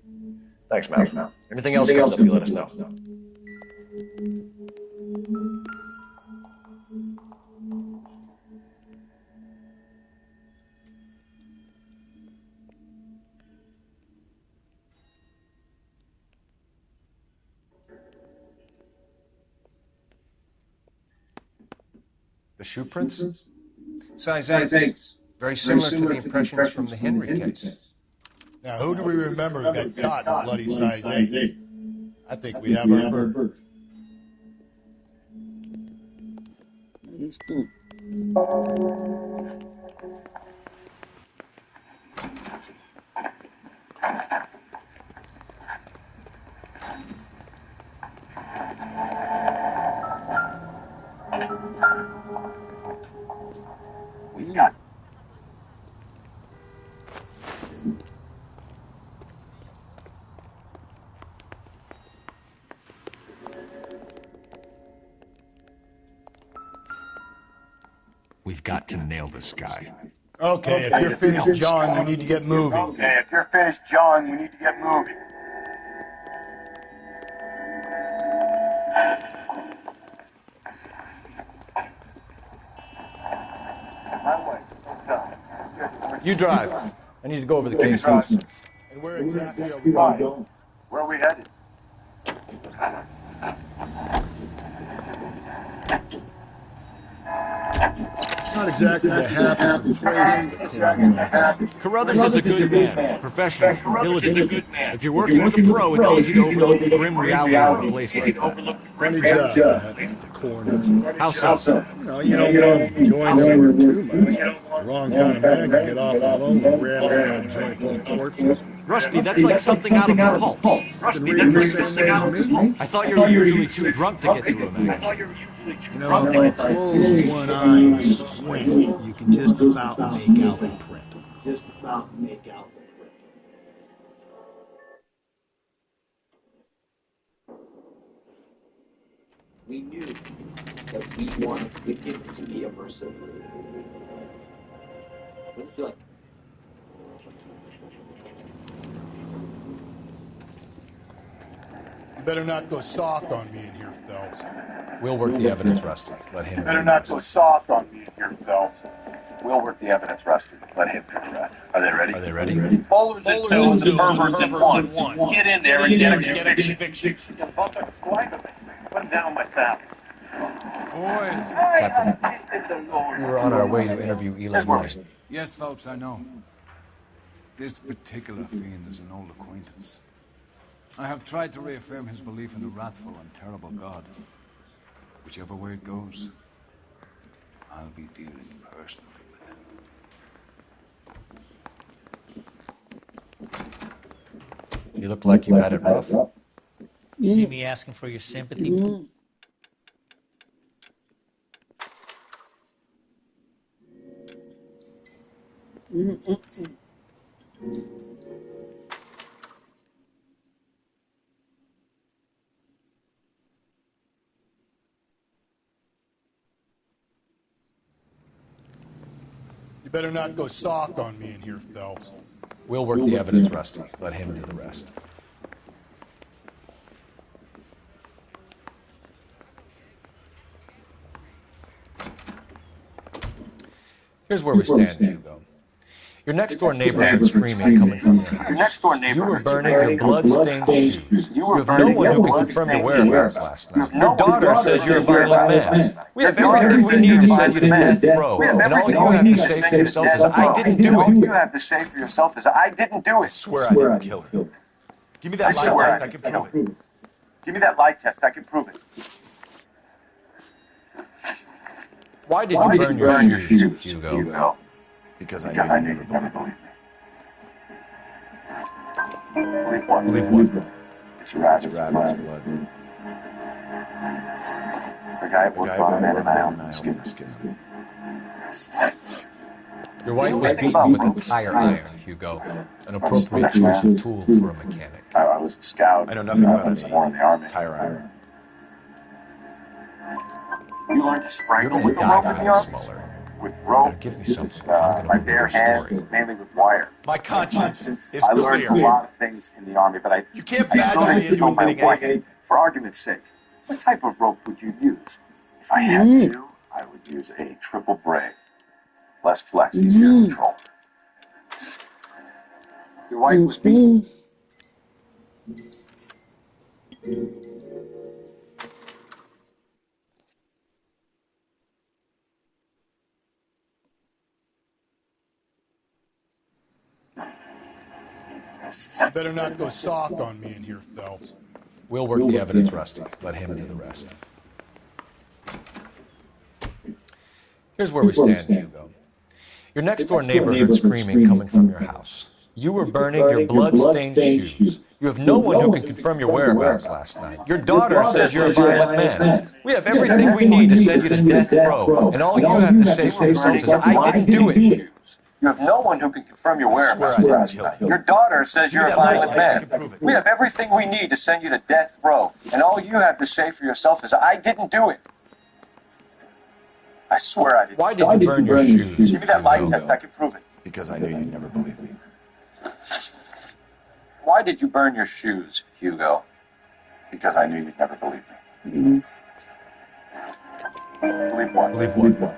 Thanks, Mal. Anything else comes up, you let us know. The shoe prints? Size 8. Very similar to the impressions from the Henry case. Now, who do we remember got caught in bloody size 8? I think we have our bird. We got. We've got to nail this guy. Okay, if you're finished, John, we need to get moving. Okay, if you're finished, John, we need to get moving. You drive. I need to go over the case first. And where exactly are we going? Where are we headed? Not exactly the happiest of places. Carruthers is a good man, professional, diligent. If you're working with a pro, it's easy to overlook the grim reality of a place like that. Funny job, the coroner. How so? No, you don't want to join the work too much. The wrong kind of man can get off alone and ram around a joint full of corpses. Rusty, that's like something out of the pulp. Rusty, that's like something out of me. I thought you were usually too drunk to get through a magazine. You know, if I close one eye and squint, you can just about make out the print. Just about make out the print. We knew that we wanted the gift to be immersive. Does it feel like? You better not go soft on me in here, Phelps. We'll work the evidence, Rusty. Let him. You better not go soft on me in here, Phelps. We'll work the evidence, Rusty. Let him do that. Are they ready? Are they ready? Bowlers and two, perverts and one. Get in there and get a conviction. You're both like a swipe of me. Put him down on my saddle. Boys. We were on our way to interview Eli Morris. Yes, Phelps, I know. This particular fiend is an old acquaintance. I have tried to reaffirm his belief in the wrathful and terrible God. Whichever way it goes, I'll be dealing personally with him. You look like you've had it rough. See me asking for your sympathy? You better not go soft on me in here, Phelps. We'll work the evidence, Rusty. Let him do the rest. Here's where we stand, Hugo. Your next-door neighbor heard screaming coming from your house. You were burning your blood-stained shoes. You have no one who can confirm your whereabouts last night. Your daughter says you're a violent man. We have everything we need to send you to death row, and all you have to say for yourself is, I didn't do it. All you have to say for yourself is, I didn't do it. I swear I didn't kill her. Give me that lie test, I can prove it. Give me that lie test, I can prove it. Why did you burn your shoes, Hugo? Because I knew you'd never believe me. Believe what? It's a rabbit's blood. The guy at work brought him in and I owned his skin. Your wife was beaten with a tire iron, Hugo. An appropriate choice of tool for a mechanic. I was a scout. I know nothing about any more in the army. tire iron. You learned to strangle You're with gonna the rope die in for the this, army? Mueller. With rope? Better give me something if I'm gonna My believe bare your hands, story. mainly with wire. My conscience is I learned clear. a lot of things in the army, but You can't I still badger me didn't into kill my admitting wife. anything. For argument's sake, what type of rope would you use? If I had to, I would use a triple braid. Less flex, easier to control. Your wife was beaten. You better not go soft on me in here, Phelps. We'll work the evidence, Rusty. Let him do the rest. Here's where we stand, Hugo. Your next-door neighbor heard screaming coming from your house. You were burning your blood-stained shoes. You have no one who can confirm your whereabouts last night. Your daughter says you're a violent man. We have everything we need to send you to death row, and all you have to say for yourself is, I didn't do it. You have no one who can confirm your whereabouts last night. Your daughter says you're a violent man. We have everything we need to send you to death row, and all you have to say for yourself is, I didn't do it. I swear I didn't. Why did you burn your shoes? Give me that lie test, I can prove it. Because I knew you'd never believe me. Why did you burn your shoes, Hugo? Because I knew you'd never believe me. Believe what? Believe what?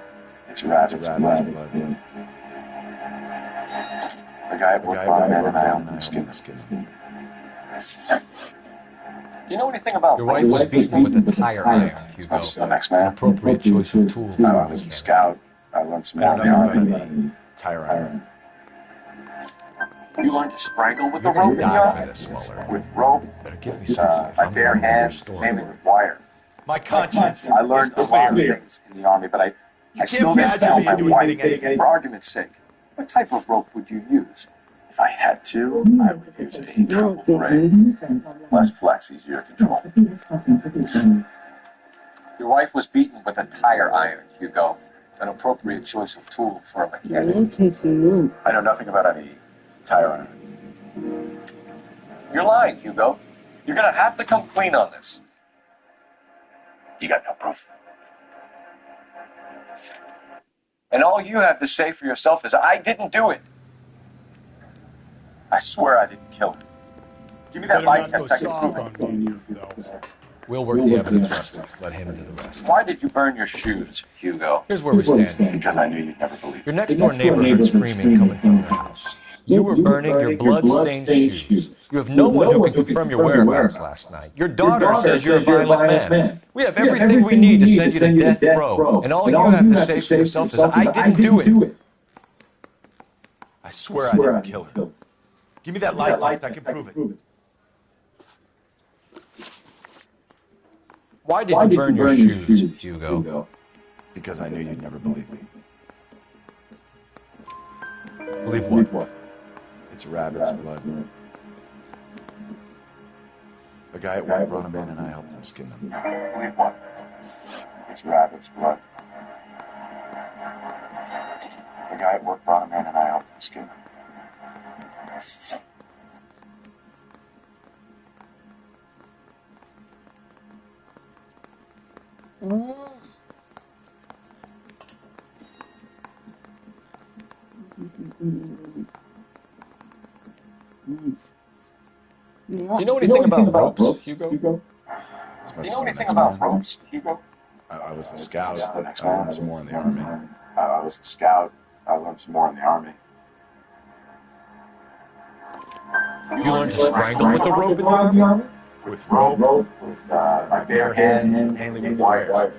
It's rabbit's blood. The guy brought him in and I helped him skin him. Do you know anything about Your wife was beaten with a tire iron, Hugo. The next man. An appropriate choice of tool for I was a scout. I learned some more in the army. Tire iron. You learned to strangle with the You're gonna rope in the die for army? this, Mueller. With rope? Better give me something if My I'm bare gonna believe your hands, story. mainly with wire. My conscience I learned is a lot of clear. things in the army, but I still didn't badger tell me my into wife. admitting anything. For argument's sake, what type of rope would you use? If I had to, I would use a triple braid. Less flex, easier to control. Your wife was beaten with a tire iron, Hugo. An appropriate choice of tool for a mechanic. I know nothing about any tire iron. You're lying, Hugo. You're gonna have to come clean on this. You got no proof. And all you have to say for yourself is, I didn't do it. I swear I didn't kill him. Give me that Better lie not go test, I can soft prove it. on me in here, Phelps. We'll work the evidence, Rusty. Let him do the rest. Why did you burn your shoes, Hugo? Here's where we stand. Because I knew you'd never believe me. Your next-door neighbor heard screaming coming from your house. You were burning your blood-stained shoes. You have no one who can confirm your whereabouts last night. Your daughter says you're a violent man. We have everything we need to send you to death row, and all you have to say for yourself is, I didn't do it. I swear I didn't kill her. Give me that lie test, I can prove it. Why did you burn your shoes, Hugo? Because I knew you'd never believe me. Believe what? It's rabbit's blood. The guy at work brought him in and I helped him skin him. Believe what? It's rabbit's blood. The guy at work brought him in and I helped him skin him. You know anything about ropes, Hugo? Do you know anything about ropes, Hugo? I was a scout. I learned some more in the army. I was a scout. I learned some more in the army. You learned to strangle with the rope in the army? With rope, With my bare hands, mainly with wire.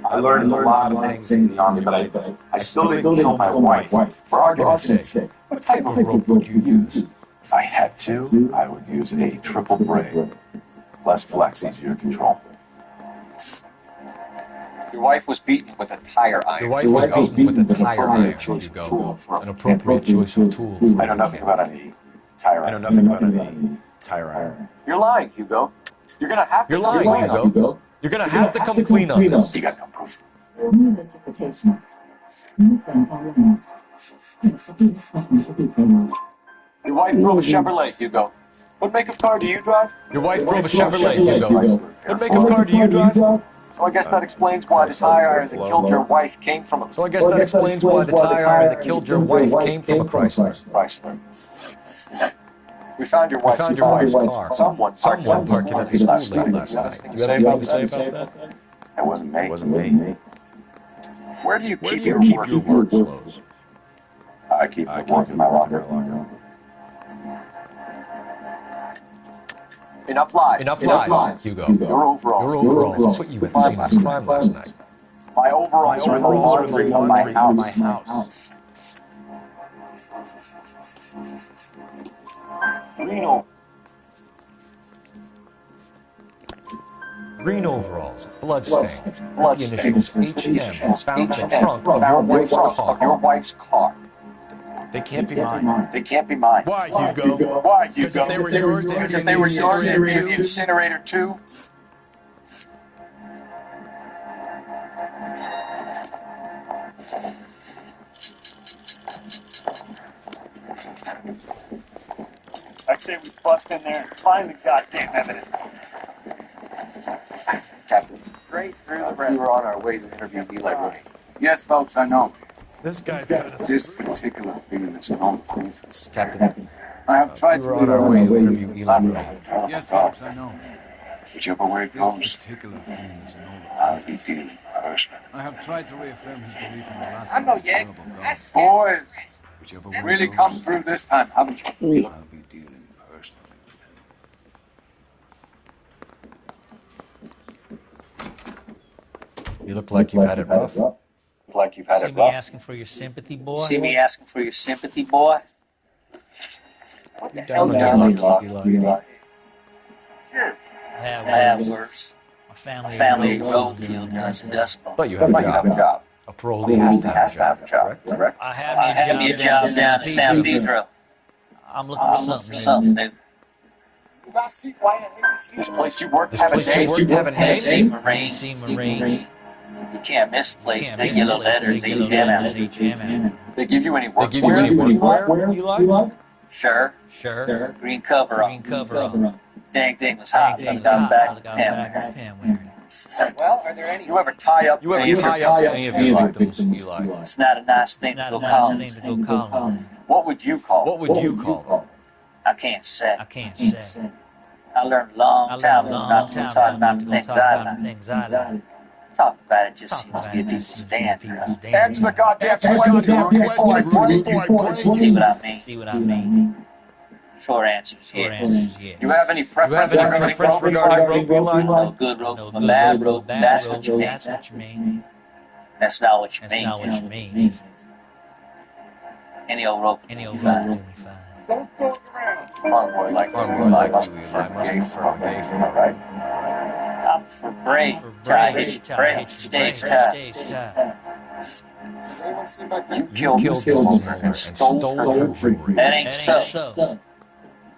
I learned a lot of things in the army, but I still didn't kill my wife. For argument's sake, what type of rope would you use? If I had to, I would use a triple braid. Less flex, easier to control. Your wife was beaten with a tire iron. Your wife was beaten with a tire iron, Hugo. An appropriate choice of tool for I know nothing about any tire iron. You're lying, Hugo. You're gonna have to. You're lying, Hugo. You're gonna have to come clean on this. You got no proof. New notification. New friend online. Your wife drove a Chevrolet, Hugo. What make of car do you drive? Your wife drove a Chevrolet, Hugo. What make of car do you drive? So I guess that explains why the tire iron that killed your wife came from a... So I guess that explains why the tire iron that killed your wife came from a Chrysler. Chrysler. We found your wife's car. Someone parked Someone parked it at the school late last night. You have anything to say about that? That wasn't me. It wasn't me. Where do you Where do keep you your keep work your work clothes? I keep it in my locker. Enough lies. Enough lies, Hugo. Your overalls put you at the scene of the crime last night. My overalls are in the laundry of my house. Green overalls, bloodstains, with the initials H.M. found in the trunk of your wife's car. They can't be mine. They can't be mine. Why, Hugo? Why, Hugo? Because if they were yours, Because they'd if be they in were the yours, they'd be in incinerator the too. incinerator too. I say we bust in there and find the goddamn evidence. Captain, straight through the rest. We were on our way to interview Eli Woody. Yes, folks, I know. This guy's got us. This particular thing is an acquaintance. Captain, I have tried we were on our way to interview Eli Woody. Yes, folks, I know. Whichever way it This goes, particular thing is an old I'll be dealing personally. I have tried to reaffirm his belief in the wrath I know, of the yeah. terrible God. That's Boys, Whichever way really it goes, come through this time, haven't you? I'll be dealing personally with him. You look like you've had it rough. Like you've had See it me rough. asking for your sympathy, boy? See me asking for your sympathy, boy? You Down on down your luck, Eli. Sure. I have I have worse. worse. My family, My family road roadkill does dust bowl. But you have a job. A parolee has to have a job, correct? I I have me a job down in San Pedro. I'm looking for I'm looking something. for something new. This place you work This have a place you name. work have a Tennessee name? Marine. See Marine. You can't miss the place. Can't Big miss yellow this place, letters, big yellow letters, HM. They give you any They work? give you any work where, Eli? Sure. Sure. Green cover Green on. cover on. Dang thing was hot. Dang, Got hot. back. I was back with Pam wearing. Well, are there any? You ever tie up? You ever any of tie your up any of your victims, Eli? It's not a nice thing It's to not go a nice call. thing to go call him. What would you call? What would you call them? I can't say. I can't say. I learned a long I time learned a ago long not to time talk ago about not the to go things talk I about the like. things I like. Talk about it just Talk seems about to it get just people's seems to damn. get people's damn. Answer the goddamn question. See what I mean? See what I mean? Short answer is Short yes. answer is yes. You have any You have preference any regarding preference rope? regarding rope, Eli? No good rope No from good a bad rope, rope. bad That's rope. what you mean. That's what you mean. That's not what you That's mean. not what you mean, is it? Any old rope. Any will old do rope fine. will do me fine. Don't go around. Farm boy like you, Like must you, prefer Eli. Must gay prefer from gay gay, from right? I'm for brave. For Tie brave, hitch, tie brave, hitch, stage brave, tie. stage tie. Anyone seem like you You killed killed Mrs. Mrs. Mulder Mulder and and stole stole her her jewelry? jewelry. That ain't That ain't so. so.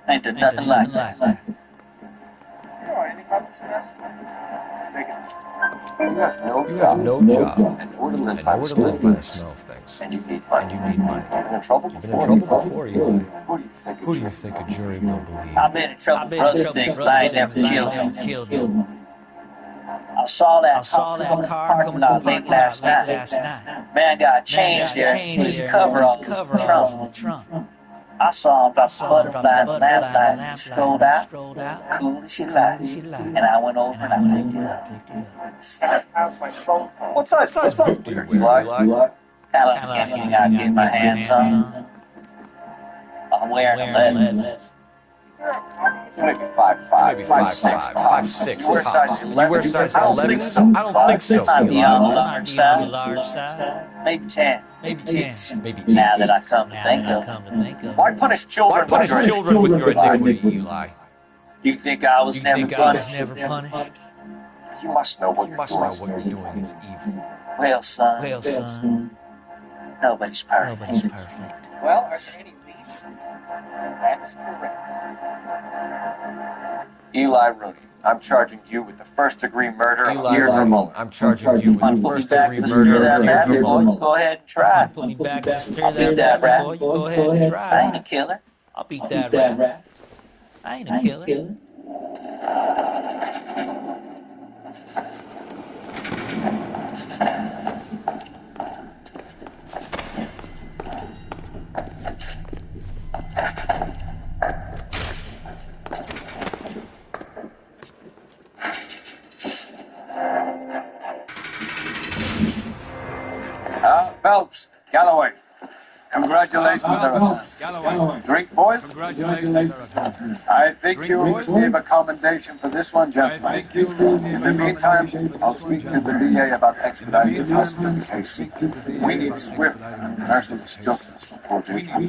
Ain't there Ain't nothing there like nothing that. like that. You know anything about this mess? You You have no job. and nowhere to live And by nowhere the to live by the smell smell of of things. and you need And you need money. You've been in trouble You've been in before. trouble before, Eli. Who do you think? Who do you think a jury will believe? I've been in trouble I've for been in other trouble things, for but I other ain't never things, but I killed ain't no. never killed no. I saw I that saw that car parking coming to the lot late parking lot last late night. last night. Man got Man changed got there. changed His there. cover His off the cover off trunk. the trunk. I saw him drop the Saw him drop butterfly the in the butterfly in the lamplight, lamplight, strolled out, strolled out, cool as you cool like. as you like. And I went over And I and I went picked over it and up. picked it up. What size boot do you wear? Kind of Kinda like like anything I get my hands on. I'm wearing a lead. Maybe 5'5", Maybe 5'6", 5'6", You wear tops. size You wear 11s? size I don't 11s? think so. I don't think so, Might be on the Eli. large Might be on the side. large side. Maybe 10. Maybe 10. Maybe Now 8. that I come to Now think that I of come it. to think of it. Why punish children? Why punish children with your iniquity, Eli? You think I was You never think I was punished? never punished? You must know what You you're must doing. know what you're doing is evil. Well, son, Well, son, nobody's perfect. nobody's perfect. Well, are there any leads? That's correct. Eli Rooney, I'm charging you with the first-degree murder of Deirdre Mullen. I'm charging you with the first-degree murder of Deirdre Mullen. Go ahead and try. Put me back to stir that rat, boy. You go ahead and try. I ain't a killer. I'll beat that rat. I ain't a killer. Phelps, Galloway. Congratulations, Galloway. Drink, boys? Congratulations, I think you'll receive a commendation for this one, gentlemen. In the meantime, I'll speak to the DA about expediting the passage of the case. We need swift and merciless justice for Deirdre.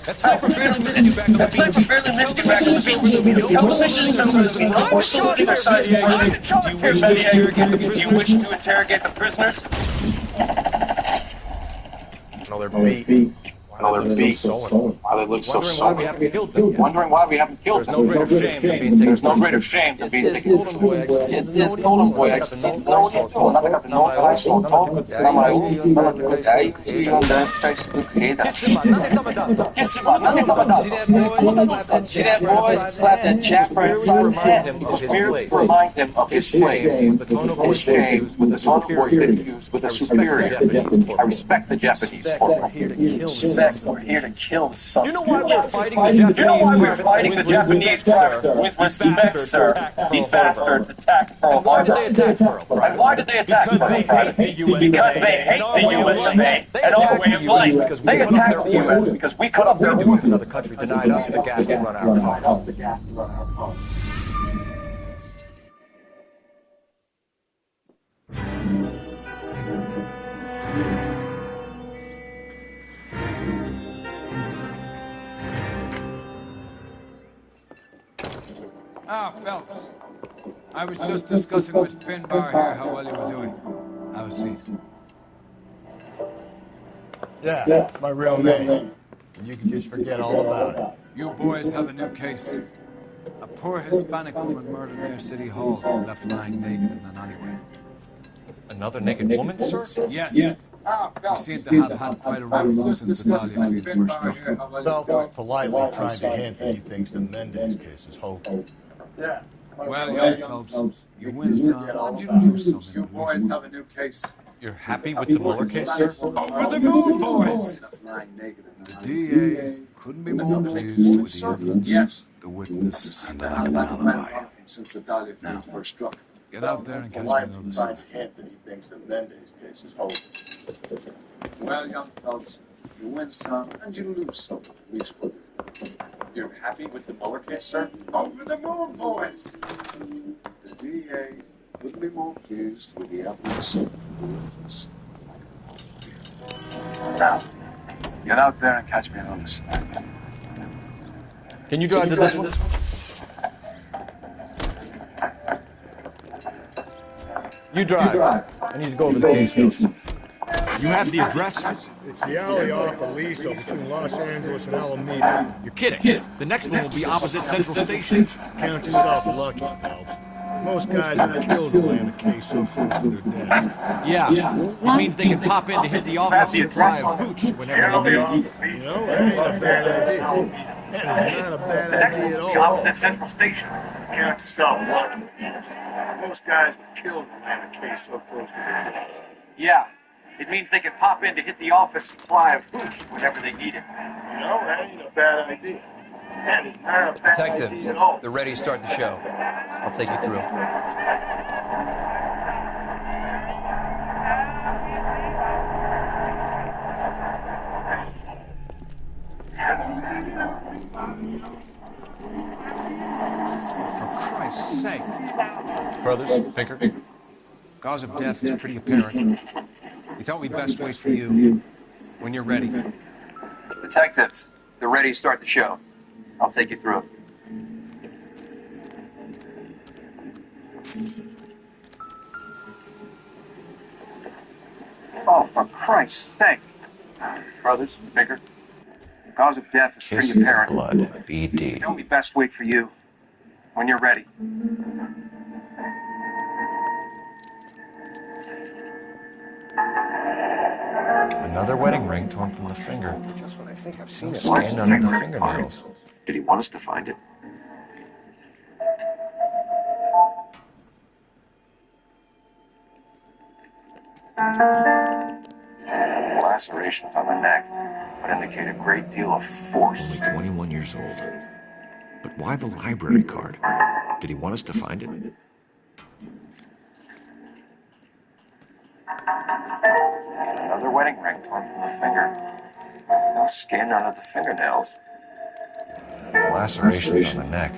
That sniper barely missed you back on the beach. Tell citizens of the private soldiers. Do you wish to interrogate the prisoners? Another beat. Another beat. Why they look so sullen. Wondering why we haven't killed them. There's no greater shame than being taken. It's this golden boy. I just don't know what he's doing. Nothing got the north that I saw. See that, boys? Slap that chap right inside the head. Remind him of his place. His shame with the tone of voice that he used with a superior. I respect the Japanese for we're here to kill the son. You know why we're fighting the Japanese private with respect, sir. These bastards attacked Pearl Harbor. And why did they attack Pearl Harbor? Because they hate the U.S. of A. and our way of life. They attacked the U.S. because we cut off their If another country denied us the gas to run our pumps. Phelps. I was just discussing with Finbar here how well you were doing. Have a seat. Yeah, my real name. You can just forget all about it. You boys have a new case. A poor Hispanic woman murdered near City Hall and left lying naked in an alleyway. Another naked woman, sir? Yes. You seem to have had quite a run since the Dahlia fields were struck. Phelps is politely trying to hint that he thinks the Mendez case is hopeful. Yeah. Well, young Phelps, you win some and you lose some. You boys have a new case. You're happy with the Mueller case, sir? Over the moon, boys! The DA couldn't be more pleased with the evidence, the witness, and the alibi. Since the Dahlia fields were struck. Get out there and catch me Politely another trying case. to hint that he thinks the Mendez case is hopeful. Well, young Phelps, you win some and you lose some. You're happy with the Mueller case, sir? Over the moon, boys! The DA couldn't be more pleased with the evidence, the witness. Now, get out there and catch me another snack. Can you drive to this one? You drive. I need to go over the case notes. You have the address? It's the alley off Aliso between Los Angeles and Alameda. You're kidding. The next one will be opposite Central Station. Count yourself lucky, Phelps. Most guys are killed to land a case so close to their deaths. Yeah. It means they can pop in to hit the office and fly a hooch whenever they need. You know, that ain't a bad idea. That is not a bad idea at all. Opposite Central Station. Count yourself lucky. Most guys are killed to land a case so close to their deaths. Yeah. It means they can pop in to hit the office supply of food whenever they need it. You know, that ain't a bad idea. That is not a bad Detectives, idea at all. they're ready to start the show. I'll take you through. brothers, Pinker? Cause of death is pretty apparent. We thought we'd best wait for you. When you're ready. Detectives, they're ready to start the show. I'll take you through it. Oh, for Christ's sake. Brothers, Pinker. Cause of death is pretty apparent. Blood, BD. We thought we'd best wait for you. When you're ready. Another wedding ring torn from the finger. Just when I think I've seen it. Skin under the fingernails. Did he want us to find it? Lacerations on the neck would indicate a great deal of force. Only 21 years old. But why the library card? Did he want us to find it? Another wedding ring torn from the finger. No skin under the fingernails. Lacerations on the neck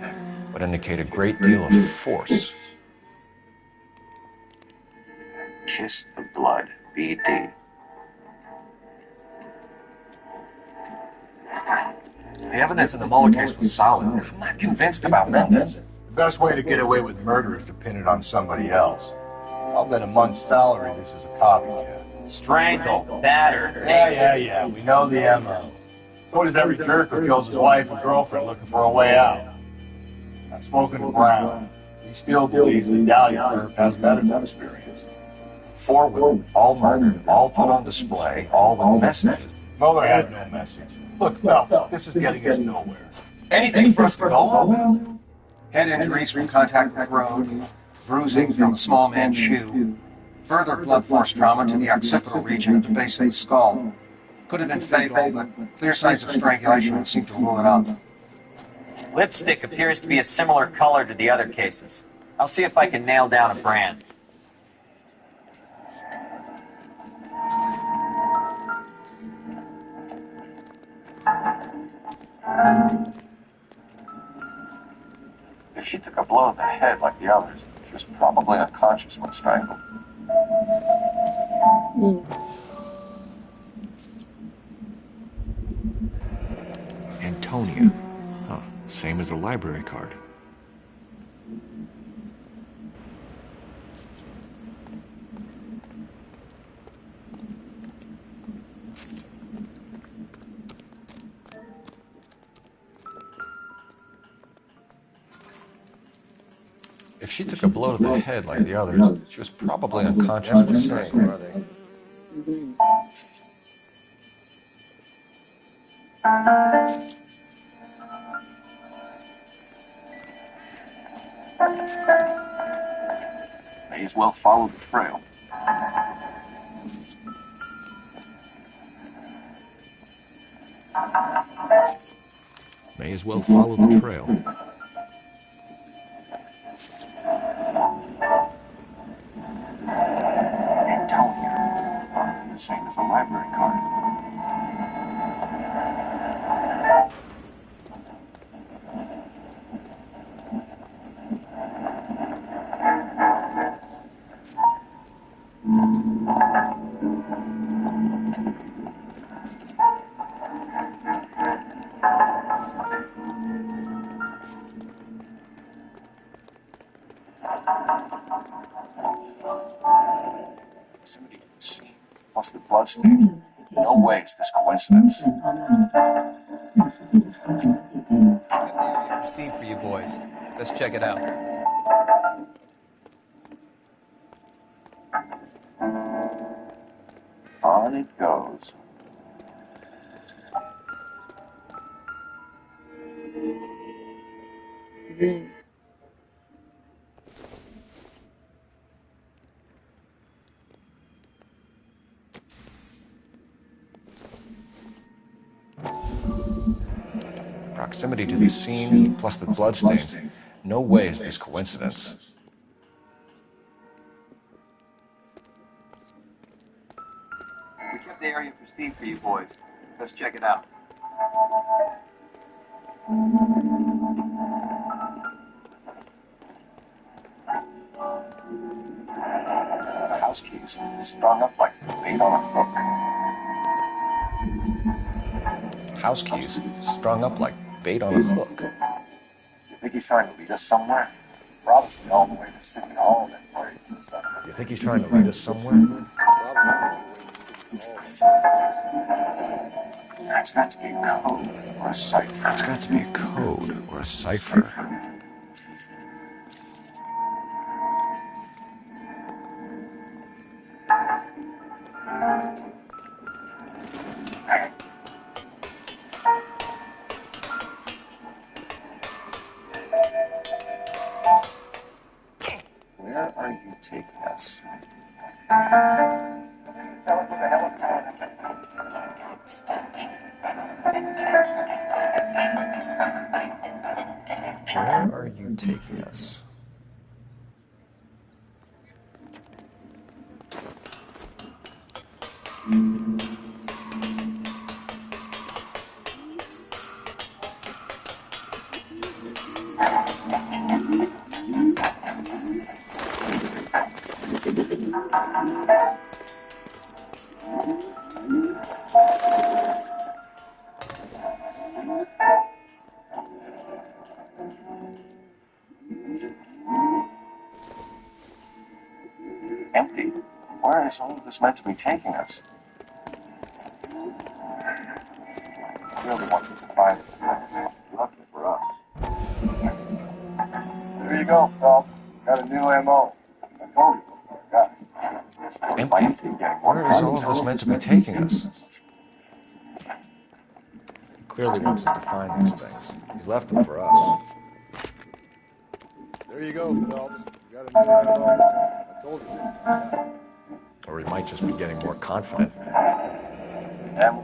would indicate a great deal of force. Kiss the blood, BD. The evidence in the Mueller case was solid. I'm not convinced about Mendez. The best way to get away with murder is to pin it on somebody else. I'll bet a month's salary this is a copycat. Strangle, batter. Yeah. We know the MO. So does every jerk who kills his wife or girlfriend looking for a way out. I've spoken to Brown. He still believes that Dahlia has medical experience. 4 women, all murdered, all put on display, all with messages. Mueller had no message. Look, Phelps, this is getting us nowhere. Anything for us to go on? Head injuries from contact with the road. Bruising from a small man's shoe. Further blood force trauma to the occipital region at the base of the skull. Could have been fatal, but clear signs of strangulation would seem to rule it out. Lipstick appears to be a similar color to the other cases. I'll see if I can nail down a brand. If she took a blow to the head like the others, she was probably unconscious when strangled. Antonia. Huh. Same as the library card. If she took a blow to the head like the others, she was probably unconscious when strangled. May as well follow the trail. May as well follow the trail. Antonia. The same as the library card. Somebody didn't see. Plus the bloodstains. No way it's this coincidence. Steam for you boys. Let's check it out. On it goes. Proximity to the scene, plus the bloodstains. No way is this coincidence. We kept the area pristine for you boys. Let's check it out. House keys strung up like bait on a hook. House keys strung up like bait on a hook. You think he's trying to lead us somewhere? Probably all the way to City Hall and places. You think he's trying to lead us somewhere? That's got to be a code or a cipher. That's got to be a code or a cipher. Where are you taking us? Where are you taking us? Empty. Where is all of this meant to be taking us? I really wanted to find it. Lucky for us. There you go, Phelps. Got a new MO. I told you. Got it. Empty? Where is all of this meant to be taking us? He clearly wants us to find these things. He's left them for us. There you go, Phelps. Got a new MO. I told you. Or he might just be getting more confident.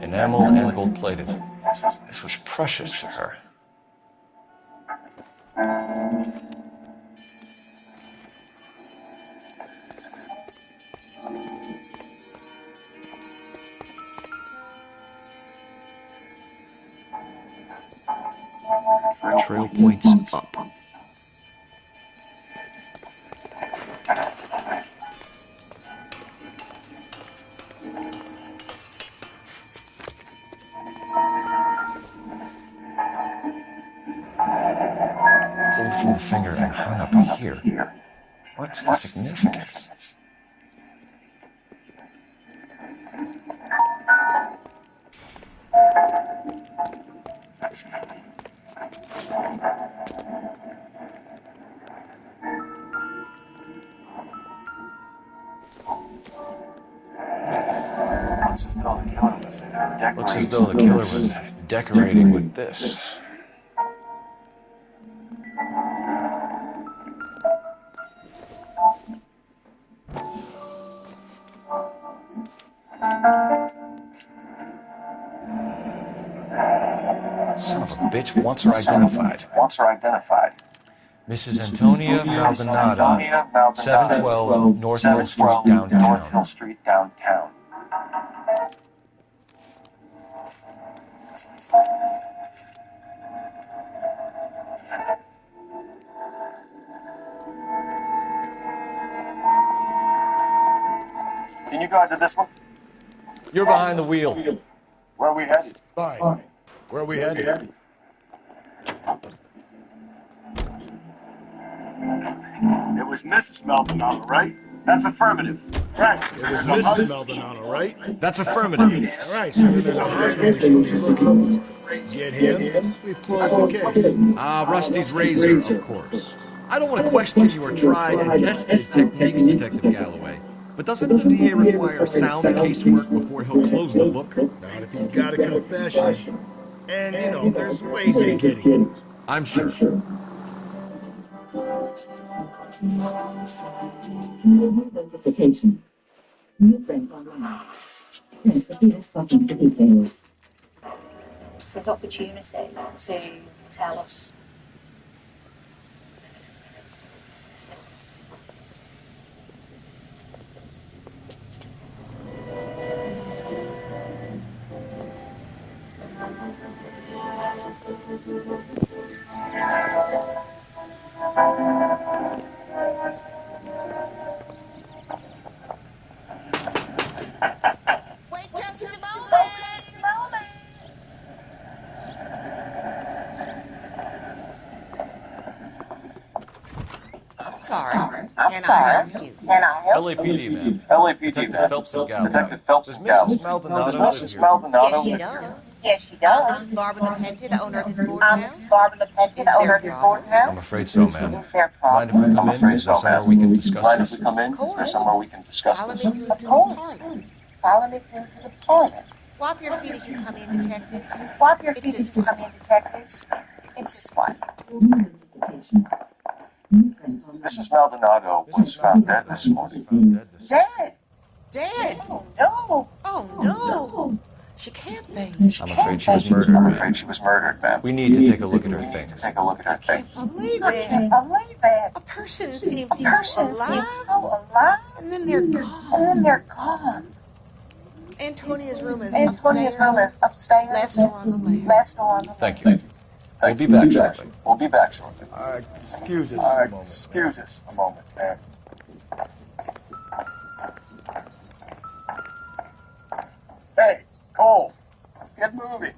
Enamel and gold-plated. This was precious to her. Trail points up. Pulled from the finger and hung up here. What's the significance? Looks as though the killer was decorating with this. Son of a bitch wants her identified. Mrs. Antonia Maldonado, 712 North Hill Street, downtown. Can you go to this one? You're behind the wheel. Where are we headed? Fine. Where are we headed? It was Mrs. Maldonado, right? That's affirmative. Right. It was Mrs. Maldonado, right? That's affirmative. All right, so then there's a husband we should be looking for. Get him, we've closed the case. Rusty's razor, of course. I don't want to question your tried and tested techniques, Detective Galloway. But doesn't the DA require sound casework before he'll close the book? Not if he's got a confession. And, you know, there's ways of getting it. I'm sure. New notification. New friend online. Press the PS button for details. It's his opportunity to tell us. sorry. I'm Can I sorry. help you? Can I help you? LAPD, ma'am. LAPD, Detective ma'am. Phelps and Gallo. Detective Phelps Does and Mrs. Gallo. Maldonado Does live Mrs. here? Maldonado Yes, she live here? does. Yes, she does. Mrs. Barbara LaPentia, the owner of this boarding house? Mrs. Barbara LaPentia, Is the owner there of this problem? boarding house? I'm afraid so, ma'am. Is there a Mind if problem? we come in? Is there somewhere we can discuss Mind this? if we come in? Of Is there course. somewhere we can discuss Follow this? me through to Of the course. parlor. Follow me through to the parlor. Wipe your feet as you come in, detectives. Wipe your It's feet this as you one. come in, detectives. It's this one. New notification. New friend online. Mrs. Maldonado was found dead this morning. Dead. Dead. Oh, no. Oh, no. She can't be. I'm afraid she was murdered, I'm ma'am. afraid she was murdered, ma'am. We need to take a look at her We need to things. take a look at her Can't things. believe I it. can't believe it. A person seems A so person alive, seems so alive, and then they're and gone. then they're gone. Antonia's room is Antonia's room is upstairs. Last door on the left. Last door on the left. Thank you. We'll be back shortly. We'll be back shortly. Excuse us a moment. Excuse us a moment, ma'am. Hey, Cole, let's get moving.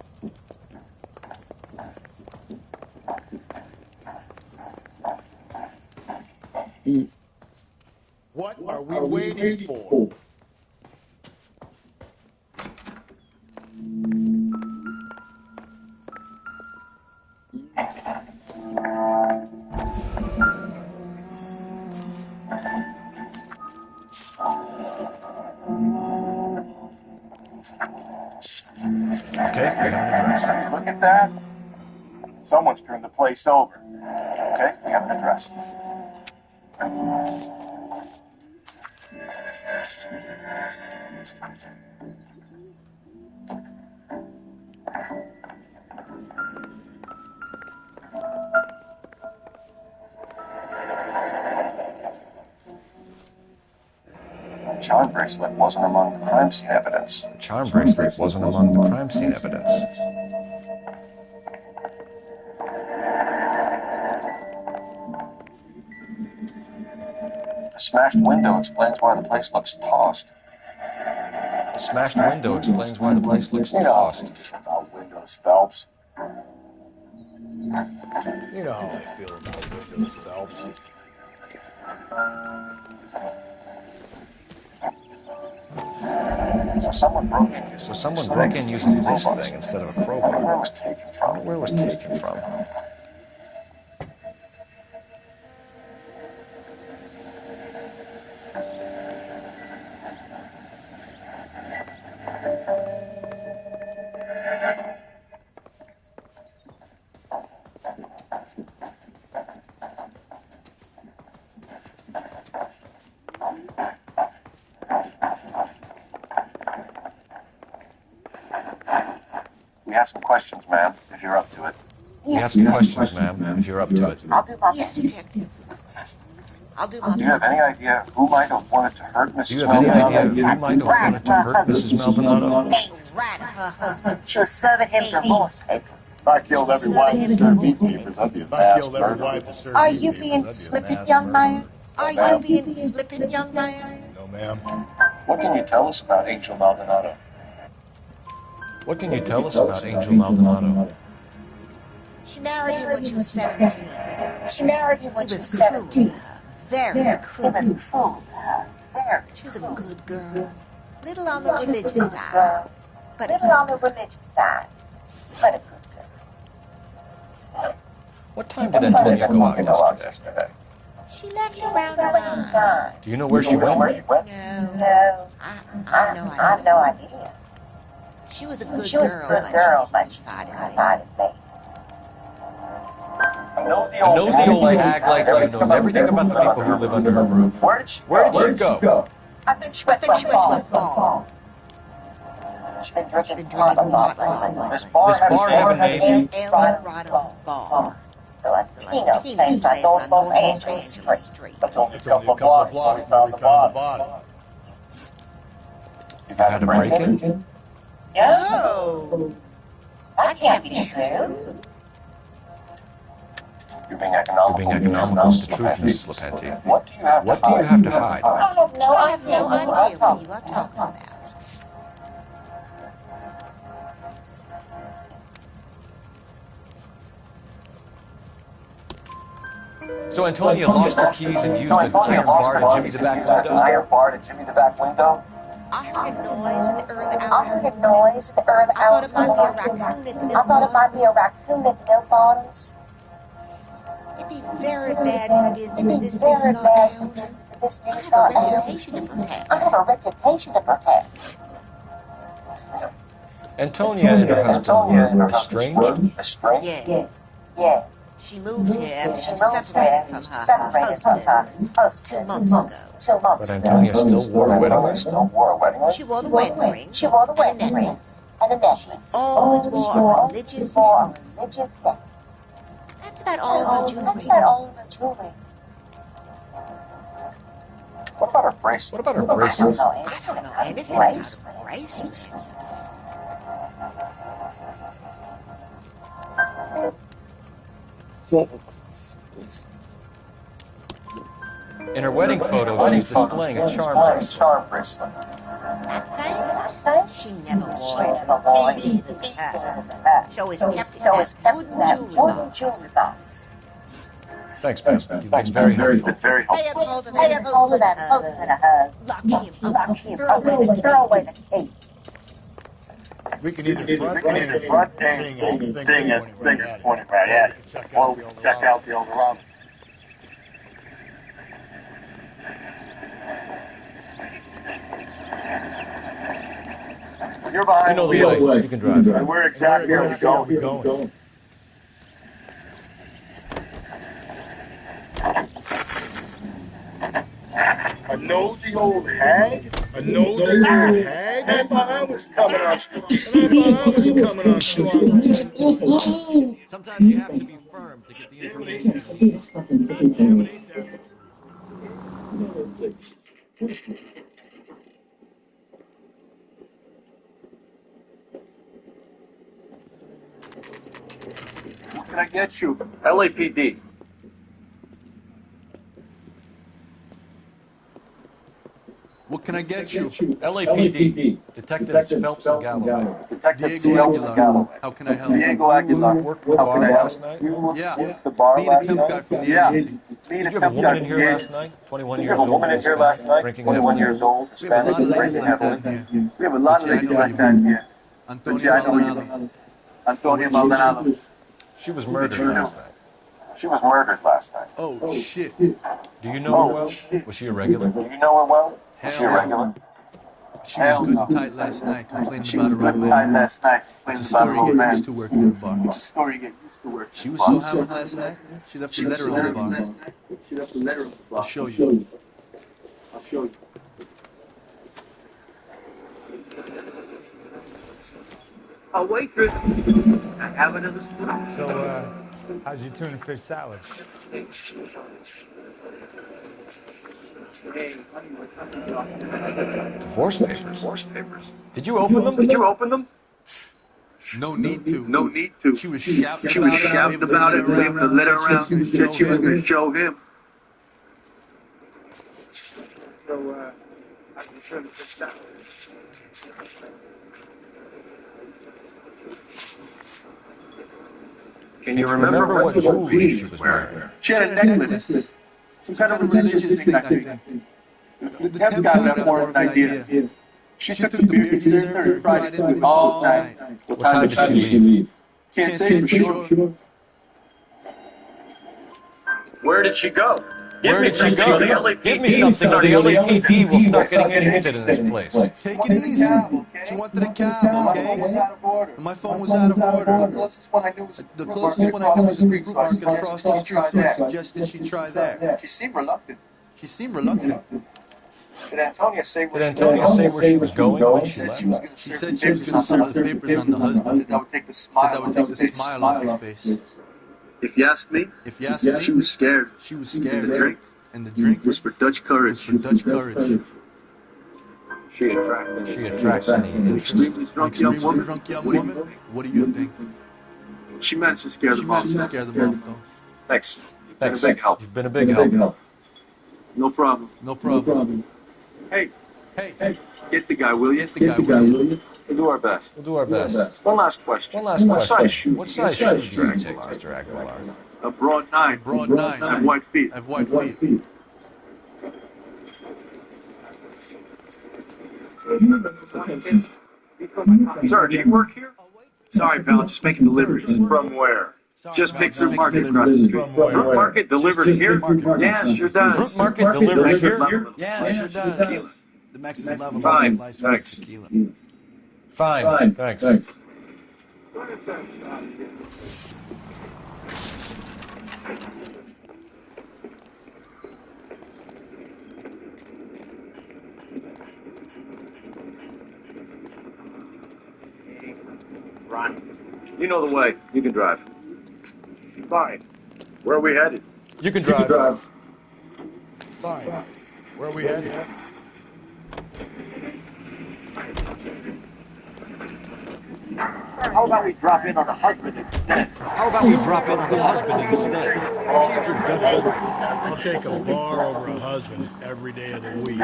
What are we waiting for? Okay, we have an address. Look at that. Someone's turned the place over. Okay, we have an address. The charm bracelet wasn't among the crime scene evidence. The charm bracelet wasn't among the crime scene evidence. The smashed window explains why the place looks tossed. The smashed window explains why the place looks tossed. About windows, Phelps. You know how I feel about windows, Phelps. So someone broke in using this thing instead of a crowbar. Where was taken from? Where was taken from? We have some questions, ma'am, if you're up to it. We have some questions, ma'am, if you're up to it. I'll do my Yes, best. detective. I'll do my Do you have best. any idea who might have wanted to hurt Mrs. Do you have any idea Maldonado? who might have wanted to hurt Mrs. Maldonado? Right, her husband. She was serving him divorce papers. If I killed every wife that served these papers, that'd be a If I mass killed every murder. wife that served Are these you papers, being that'd be a flippant, mass young murder. man? Are you being flippant, young man? No, ma'am. What can you tell us about Angel Maldonado? What can you tell us about Angel Maldonado? She married him when she was 17. She married him when He she was was cruel to 17. her. Very He cruel. was cruel to her. Very. She was a good girl. Little on the She was a religious good side. girl. But a Little on the religious side. But a good girl. What time did Antonia go out yesterday? She left around 9. Do you know where she went? No. No. I have no I have no idea. She was a good She was a girl, good girl, but she confided in me. confided in me. A nosy old hag like you knows everything about the people who live under her roof. Where did she go? I think she went to a ball. She's been drinking a lot lately. This bar This bar have a name? El Dorado Bar. The Latino place on North Los Angeles Street. It's only a couple of blocks before we found the body. You've had a break-in? No. That can't be true. You're being economical. You're being economical with the truth, Mrs. LaPentia. What do you have What do you have to hide? I have no I have no idea idea what what you are talking about. So Antonia lost her keys and used an iron bar to jimmy the back window? I heard a noise in the early hours. I thought it might be a raccoon at the milk bottoms. It'd be very bad business if this news got out. I have a reputation to protect. Antonia and her husband were estranged? Yes. She moved here after she separated from her husband 2 months ago. But Antonia still wore a wedding ring? She wore the wedding ring and a necklace. She always wore a religious necklace. That's about all of her jewelry. What about her bracelet? I don't know anything about her bracelet. In her wedding photo, she's displaying a charm bracelet. That thing? She never wore it. Neither did her. She always kept it in that wooden jewelry box. Thanks, babe. You've been very helpful. They uphold that husband of hers. Lock him up. Throw away the key. We can either front thing as fingers pointing right at it, or we can check out the old Eldorado. You're behind you know the way. You can drive. Where exactly are we going? A nosy old hag? A nosy old hag? I thought I was coming on strong. Sometimes you have to be firm to get the information. What can I get you? LAPD. What can I get you? LAPD. Detectives Phelps and Galloway. Diego Aguilar. How can I help? Diego Aguilar. Worked the bar last night? Yeah. Me and the pimp guy from the agency. Did you have a woman in here last night? 21 years old. Drinking 21 years old. We have a lot of ladies like that here. We have a lot of ladies like that here. Antonia Maldonado. She was murdered last night. She was murdered last night. Oh, shit. Do you know her well? Was she a regular? Do you know her well? Was she a regular? She was good and tight last night, complaining about her old man. It's a story you get used to working in the bar. It's a story you get used to working. She was so hammered last night, she left a letter on the bar. I'll show you. Oh, waitress, I have another spoon. So, how's your tuna fish salad? Divorce papers. Did you open them? No need to. She was shouting about it, waving the letter around, said she was going to show him. So, I can turn the fish down. Can you remember what jewelry she was wearing? She had a necklace. Some kind of religious thing, I think. The temp guy left more of an idea. She took the beer consider and fried into it all night. What time did she leave? Can't say for sure. Where did she go? Where did she go? Give me something or the LAPD will start getting interested in this place. Take it easy. She wanted a cab, okay? My phone was out of order. The closest one I knew was the street, so I suggested she try there. She seemed reluctant. Did Antonia say where she was going when she left? She said she was going to serve the papers on the husband. Said that would take the smile off his face. If you ask me, she was scared. And the drink was for Dutch courage. She attracts any interest. Extremely drunk young woman. What do you think? She managed to scare them off. Though. Thanks. Thanks. You've been a big help. No problem. Hey. Get the guy, will you? We'll do our best. We'll do our best. One last question. What size shoe do you take, Mr. Aguilar? A broad nine. Broad nine. And white feet. Have white feet. Sir, do you work here? Sorry, pal, just making deliveries. From where? Just picked Fruit Market across the street. Fruit Market delivers here? Yeah, sure does. Fruit Market delivers Max's here? level of Yeah, slice sure of does. tequila. The Max's level Fine, of slice with thanks. tequila. Fine. Thanks. Ron, you know the way. You can drive. Fine. Where are we headed? You can drive. Fine. Where are we headed? How about we drop in on the husband instead? How about we drop in on the husband instead? See if your gut is right. I'll take a bar over a husband every day of the week.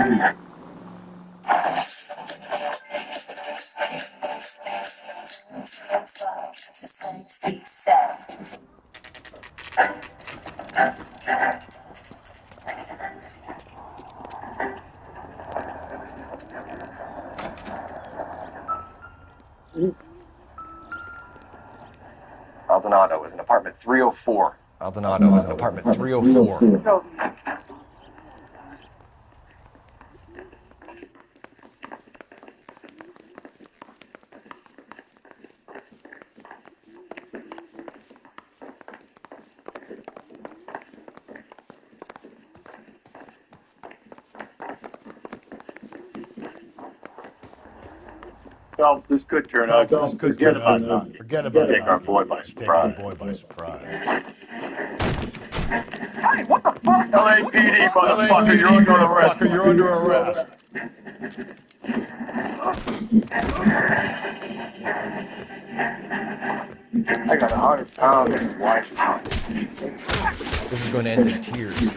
Aldonado is in apartment 304. Aldonado is in apartment 304. Well, this could turn out. Forget about it. Forget about it. Take our boy by Take our surprise. boy by surprise. Hey, what the fuck? LAPD, motherfucker, you're under arrest. You're under arrest. I got 100 pounds in white. This is going to end in tears.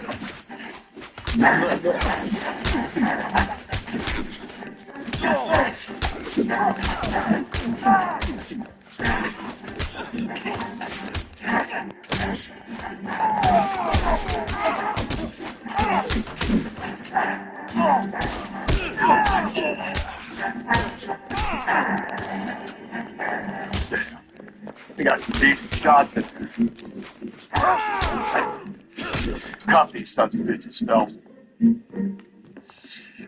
We got some decent shots in there. Cuff these sons of bitches, Phelps.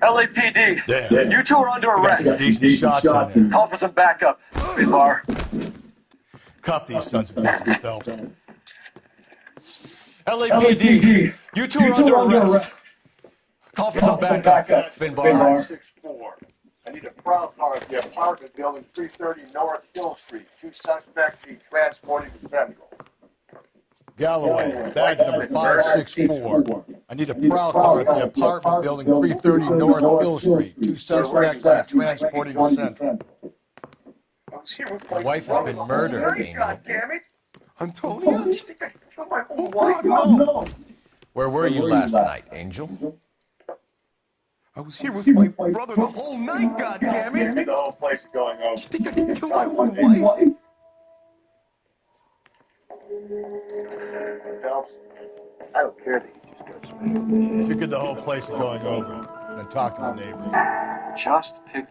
LAPD, Yeah. you two are under arrest. Decent shots in there. Call for some backup. Bar. Cuff these sons of bitches, Phelps. LAPD, you two are under arrest. Call for some backup, Finbar. 564. I need a prowl car at the apartment building 330 North Hill Street. Two suspects being transported to Central. Galloway, badge number 564. I need a prowl car at the apartment building 330 North Hill Street. Two suspects being transported to Central. Your wife has been murdered, Angel. God damn it! Antonia? You think I killed my whole Oh, wife? God, no! Where were you last night, Angel? I was here with my brother the whole night, goddammit! The whole place is going over. You think I can kill my own wife? Phelps, I don't care that you just got sprayed. Figured the whole place is going over. Then talk to the neighbors. Just pick.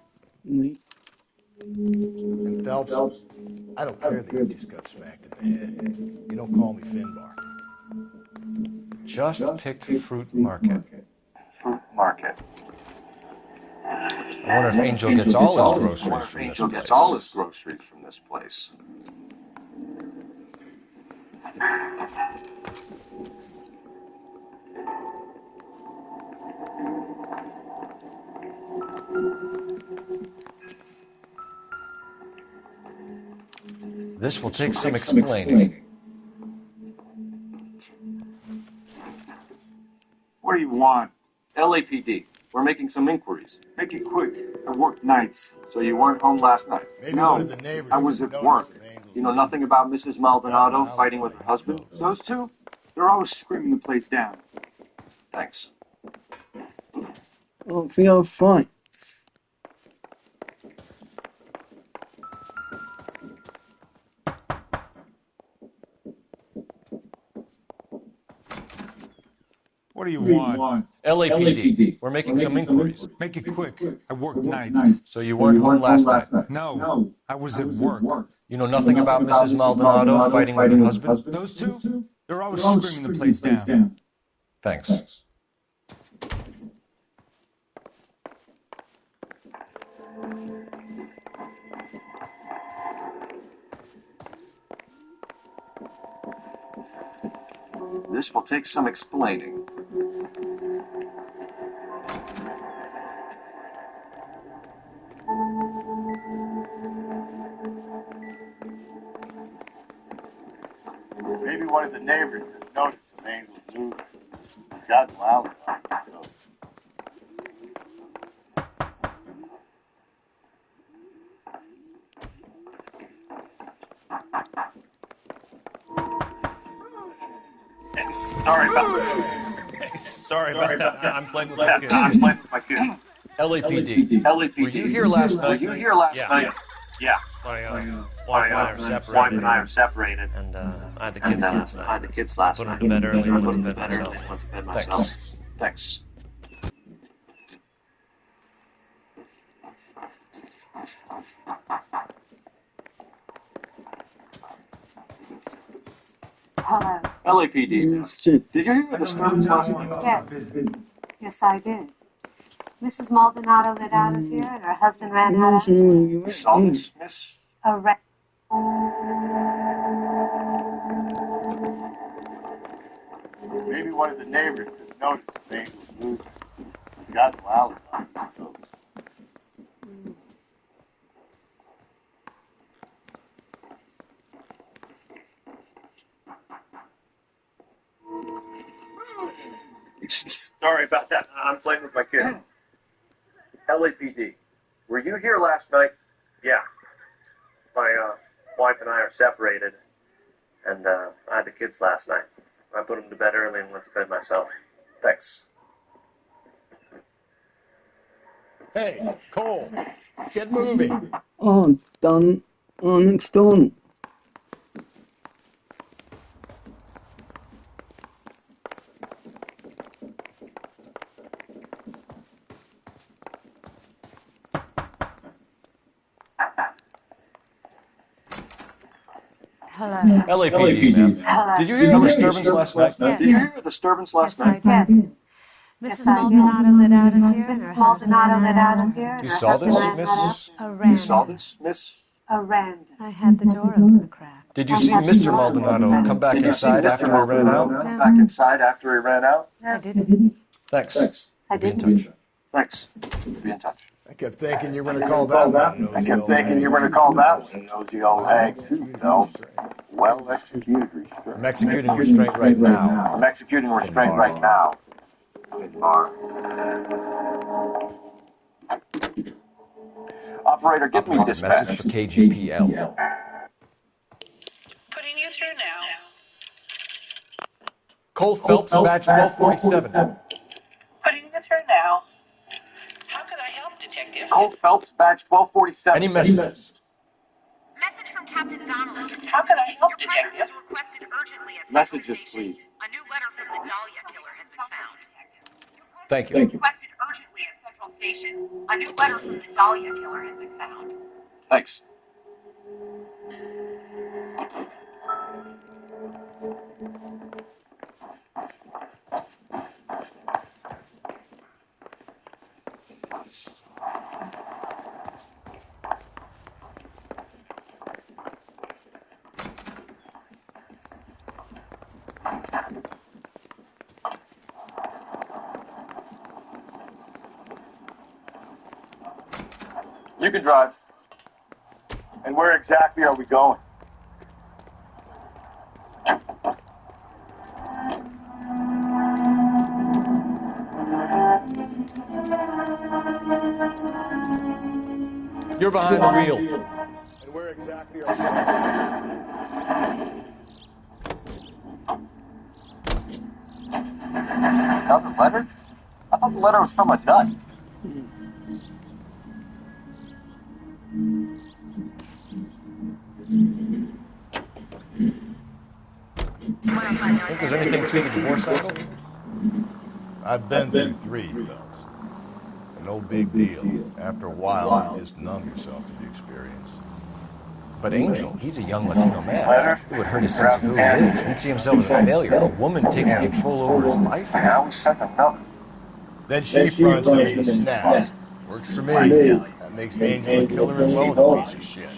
And Phelps, I don't care that you just got smacked in the head. You don't call me Finbar. Just picked Fruit Market. Fruit Market. I wonder if Angel gets all his groceries from this Angel gets place. all his groceries from this place. This will take some explaining. What do you want? LAPD. We're making some inquiries. Make it quick. I worked nights. So you weren't home last night? Maybe No, one of the neighbors I was at noticed work. if Angel- You know nothing about Mrs. Maldonado fighting with her husband? Those two? They're always screaming the place down. Thanks. I don't think I'm fine. What do you want? LAPD. We're making some inquiries. Make it quick. I work nights. So you weren't home last night? No, I was at work. You know nothing about Mrs. Maldonado fighting with her husband? Those two? They're always screaming the place down. Thanks. This will take some explaining. Maybe one of the neighbors has noticed some angels moving. Got an alibi. Sorry about that. Sorry about that. I'm playing with my kids. I'm playing with my kids. LAPD. LAPD. Were you here last night? Were you here last night? Yeah. My wife wife and I are separated. And I had the kids last night. I had the kids last Put night. them to bed early and Put went to them bed to bed myself. early and went to bed myself. Thanks. Hello. LAPD. Did you hear the disturbance last night? Yes. Yes, I did. Mrs. Maldonado lit out of here and her husband ran out. You saw this, Miss? Maybe one of the neighbors has noticed some angels moving. Got an alibi. Sorry about that. I'm playing with my kids. LAPD. Were you here last night? Yeah. My wife and I are separated, and I had the kids last night. I put them to bed early and went to bed myself. Thanks. Hey, Cole, let's get moving. Oh, done. Oh, it's done. Hello. LAPD, ma'am. Hello. Did you hear the disturbance last night? Yes. Did you hear the disturbance last night? Yes. Mrs. Maldonado lit out of here and her husband ran out. You saw this, Miss? You saw this, Miss? I had the door open a crack. Did you see Mr. Maldonado come back inside after he ran out? Come back inside after he ran out? I didn't. Thanks. I Be in didn't. touch. Thanks. Be in touch. I kept thinking you were going to call that one. I kept thinking you were going to call that one nosy old hag, too, though. Well executed restraint. I'm executing restraint right now. I'm executing restraint right now. Operator, give me dispatch. Message for KGPL. Putting you through now. Cole Phelps, badge 1247. Putting you through now. How could I help, Detective? Cole Phelps, badge 1247. Any message? Message from Captain Donnelly. How can I help, Your presence Detective? is requested urgently at Messages, Central Station. please. A new letter from the Dahlia killer has been found. Thank you. Requested urgently at Central Station. A new letter from the Dahlia killer has been found. Thanks. You can drive. And where exactly are we going? You're behind the wheel. And where exactly are we going? Another letter? I thought the letter was from a nut. Think there's anything to the divorce cycle? I've been through 3, fellas. No big deal. After a while, you just numb yourself to the experience. But Angel, he's a young Latino man. Letters? It would hurt his sense of who he is. He'd see himself as a failure, a woman taking control over his life. Now we sent another. Then she fronts him and he snaps. Works for me. That makes Angel a killer as well as a piece of shit.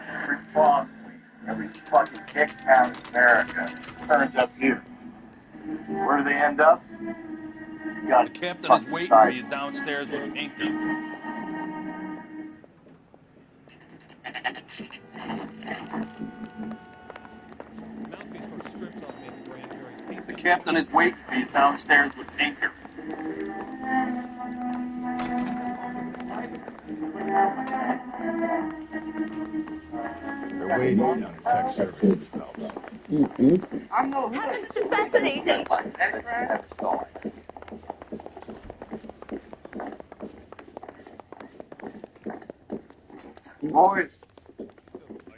Every boss, every fucking dick out in America turns up here. Where do they end up? The captain is waiting for you downstairs with Pinker. The captain is waiting for you downstairs with Pinker. They're waiting down at tech services, fellas. I'm no Mr. Betsy. Boys,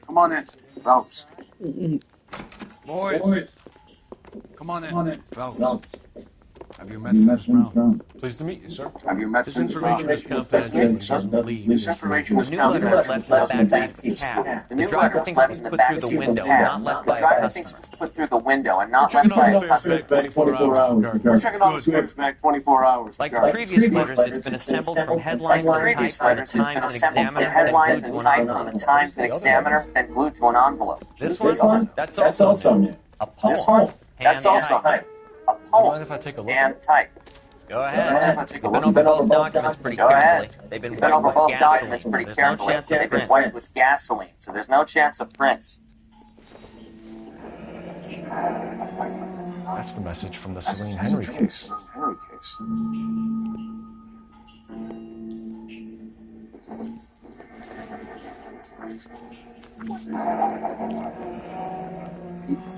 come on in. Routes. Boys, come on in. Fellas, have you met Dennis Brown? Pleased to meet you, sir. Have you met This information is confidential and doesn't leave This this room. information is The new letter was confidential. left in the backseat of the cab. The driver thinks it was put through the window, not left by a customer. Put through the window and not Checking left by on a the customer. spares back 24 hours. We're checking on the spares back 24 hours. Like previous letters, it's been assembled from headlines and Previous typed letters on has the been Times and assembled from Examiner, headlines then and glued to an typed on the envelope. Times and Examiner, then glued to an envelope. This one? That's also new. A This one? poem. That's also Hand-typed. a Mind poem. if I take a look? And typed. Go Go ahead. ahead. We've been over both documents pretty Go ahead. carefully. They've been We've been wiped over with both gasoline, documents so pretty there's no carefully. chance of They've been prints. wiped with gasoline, so there's no chance of prints. That's the message from the Celine Henry case.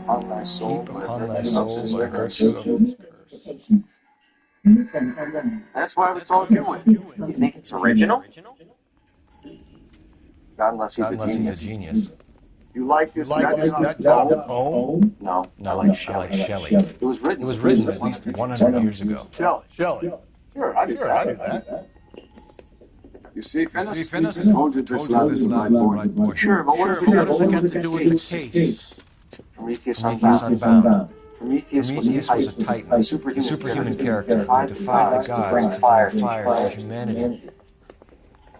On thy soul, Keep upon thy soul the virtue of this curse. That's why I was told you would. You think it's original? Not unless he's Not a unless he's a genius. genius. You like this That God's poem? No. No, like Shelley. It was written. It was written at least 100 years ago. Shelley. Sure, I did Sure, I did that. You see, Finnis? Finnis? I told you this Told you this line line's the right portion. Sure, but what does Sure, it but what got does it got to do with the case? Prometheus Prometheus Unbound. Unbound. Prometheus was Prometheus was a a titan, titan, a superhuman superhuman character, character who defied the gods to bring fire to humanity.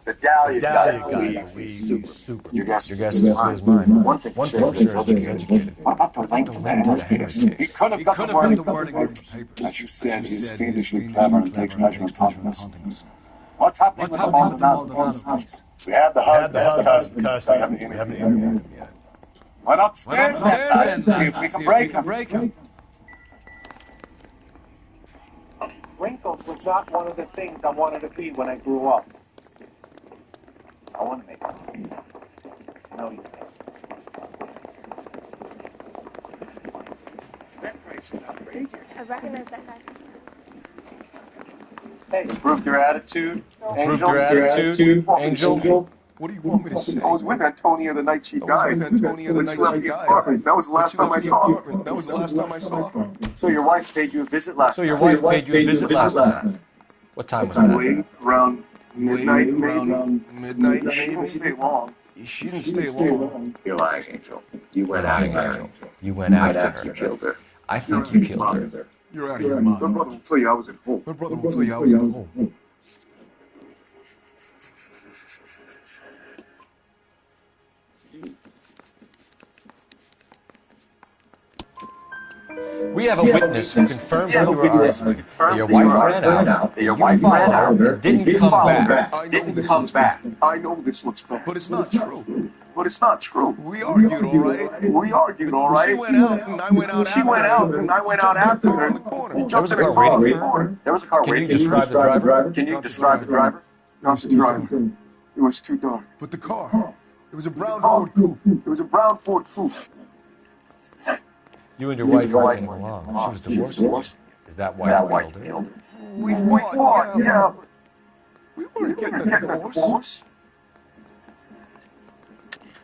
The Dahlia Dahlia guy. guy believes he's super. Your guess Your guess is as good as mine. One thing for sure is he's educated. What about the link to that Henry case? case. He could have He got could the have got wording the wording from the papers. As you said, As he's you fiendishly clever and takes pleasure in taunting us. What's happening What's with happening with the Maldonado Maldonado case? We have the Had the hug in custody. We haven't interviewed him yet. Went upstairs, Went upstairs then, see if we can break him. Wrinkles was not one of the things I wanted to be when I grew up. I want to make it. No, you can't. That price is outrageous. I recognize that guy. Hey, Improved your attitude, Improved your attitude, Angel. What do you want me to say? I was with Antonia the night she I was died. with Antonia the When night she left she the died. apartment. That was the last time I saw her. That was the last time I saw her. So your wife paid you a visit last So night? your wife paid you a visit last night. What time was that? Late, around midnight, Around midnight, She didn't maybe. stay long. She didn't stay long. You're lying, Angel. You went Lying, after Angel. her. You went Right after after you her. killed her. I think you killed her. You're out of your My mind. brother will tell you I was at home. My brother will tell you I was at home. We have a witness who confirms that your wife ran out, that you followed her, and didn't come back. I know this looks bad, I know this looks bad, but it's not true. but it's not true. We argued, all right. We argued, all right. She went out, and I went out She after went her. out, and I went out after her. In the corner. You There jumped was a in the car waiting car for her. corner. There was a car Can you waiting. describe the driver? Can you describe the driver? Not the driver. It was too dark. But the car, it was a brown Ford coupe. It was a brown Ford coupe. You and your wife weren't getting along. She was divorced. Is that why you killed her? We We fought, fought, yeah, but we weren't getting a divorce.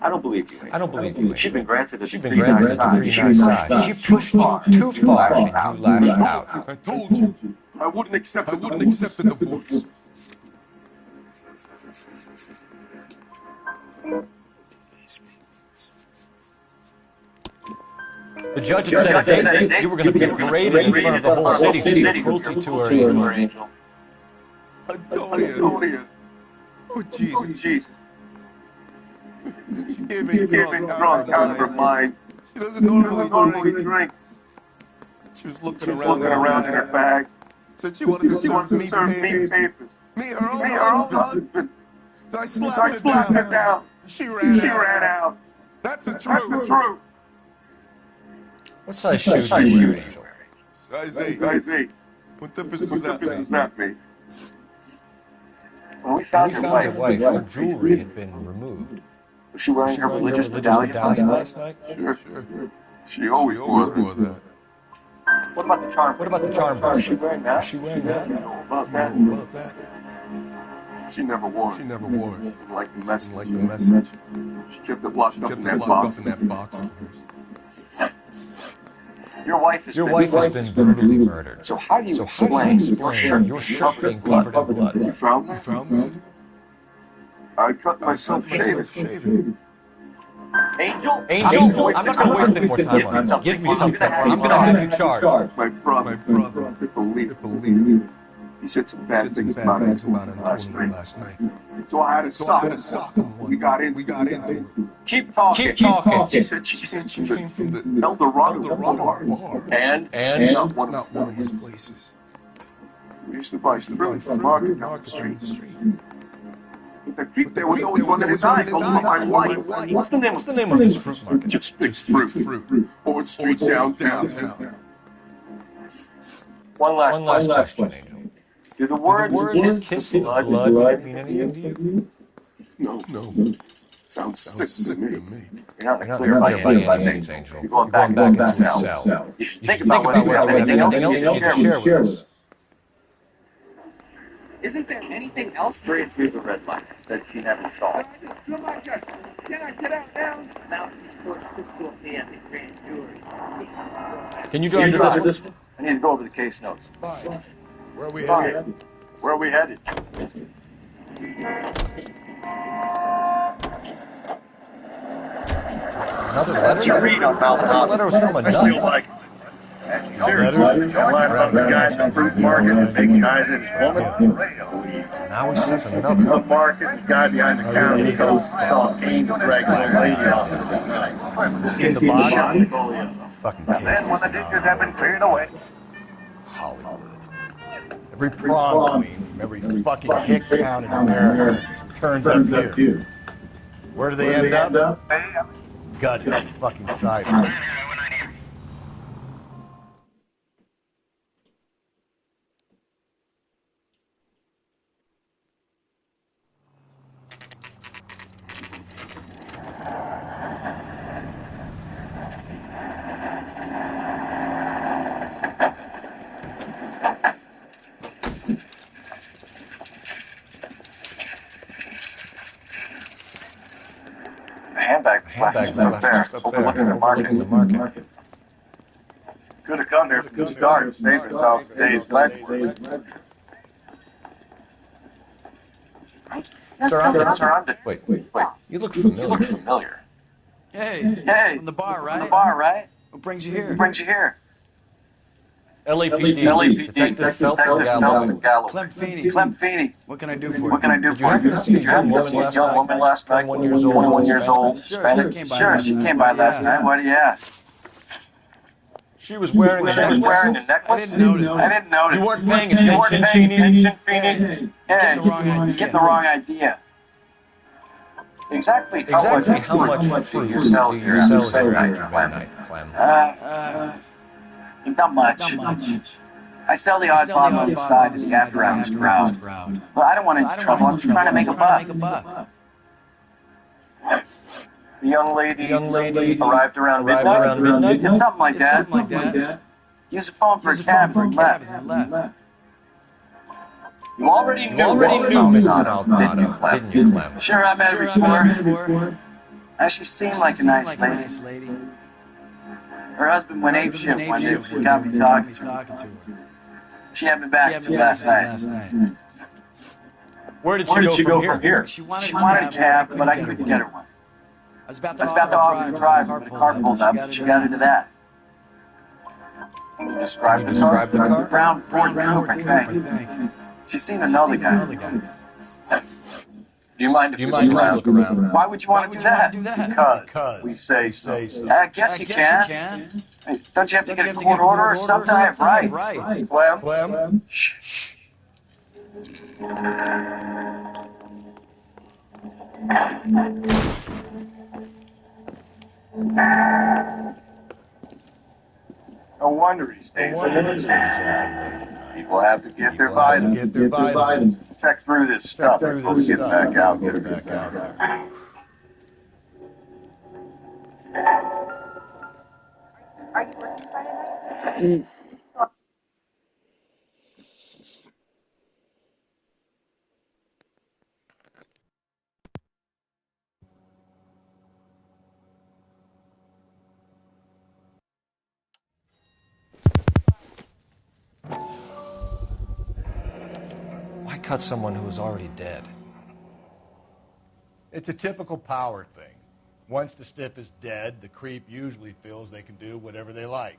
I don't believe you. I don't believe you. She'd been granted a She'd been granted a decree nisi. She pushed too far, and you lashed out. I told you. I wouldn't accept the divorce. The judge had said a date. You were going to be paraded in front of the whole city for your cruelty to her, Angel. Antonia. Oh, Jesus. She gave me drunk out of her mind. She doesn't normally drink. She was looking around in her bag. Said she wanted to serve me papers. Me, her own husband. So I slapped her down. She ran out. That's the truth. What size shoes are you wearing, Angel? Size 8. What difference does that make? When we found your wife, her jewelry had been removed. Was she wearing her religious medallion last night? Sure. She always wore that. What about the charm? What about the charm bracelet? Is she wearing that? Is she wearing that? About that. She never wore it. Didn't like the message. She kept it locked up in that box. Of hers. Your wife has been brutally murdered. So how do you explain your shirt being covered in blood? You found that? I cut myself shaving. Angel, I'm not going to waste any more time on this. Give me something, or I'm going to have you charged. My brother, Hippolyte. He said some bad things about Antonia last night. So I had to sock him. We got into it. Keep talking. He said she came from the El Dorado bar. And? Not one of his places. We used to buy fruit from market down the street. But the creek there was always one of his eyes over my light. What's the name of this fruit market? Just big fruit. Over the street downtown. One last question, Angel. Do the words kiss blood mean anything to you? No. Sounds sick to me. You're not clear by any means, Angel. You're going back into the cell. You should think about whether you have anything else you can share with us. Isn't there anything else straight through the red light that she never saw? Can I get out now? Can you do this? I need to go over the case notes. Where are we headed? Another letter? What you read on Mount The letter was from a I still nut. like it. Seriously, that line about the guy in the fruit market and making eyes at his woman? Now he's something The another. market, the guy behind the counter, he saw an angel drag an old lady off at night. Seen the body? Fucking kids. Then when the dishes have been cleared away, Hollywood. Every prom queen from every fucking hick town in America turns up here. Where do they end up? Gutted fucking sideways. handbag just up there, overlooking the market. Could have come here from the start and saved himself a day's legwork. Surrounded. Wait. You look familiar. Hey, from the bar, right? What brings you here? LAPD. Detective Phelps and Gallo. Clem Feeney. What can I do for you? Did you happen to see a young woman last night? 21 years old. Sure, she came by last night. Why do you ask? She was wearing a necklace. I didn't notice. You weren't paying attention, Feeney? Hey, get the wrong idea. Exactly how much fruit do you sell here after midnight, Clem? Not much. I sell the odd bottle on the side to the after-hours crowd. Well, I don't want any trouble. I'm just trying to make a buck. The young lady arrived around midnight? Yeah, something like that. Use the phone for a cab and left. You already knew Mrs. Maldonado, didn't you, Clem? Sure, I met her before. She seemed like a nice lady. Her husband went apeshit one day when he got me talking to her. She had me back until last night. Where did she go from here? She wanted a cab, but I couldn't get her one. I was about I to was about to offer to drive, but but the car pulled up, and she got into that. Can you describe the car? Brown Ford Coupe, I think. She seemed to know the guy. Do you mind if we look around? Why would you want to do that? Because we say so. I guess you can. Hey, don't you have to get a court order or something? I have rights. Clem? Shh. No wonder he stays open. People have to get their vitamins. Check through this stuff before we get back out there. Are you working Friday night? Why cut someone who was already dead? It's a typical power thing. Once the stiff is dead, the creep usually feels they can do whatever they like.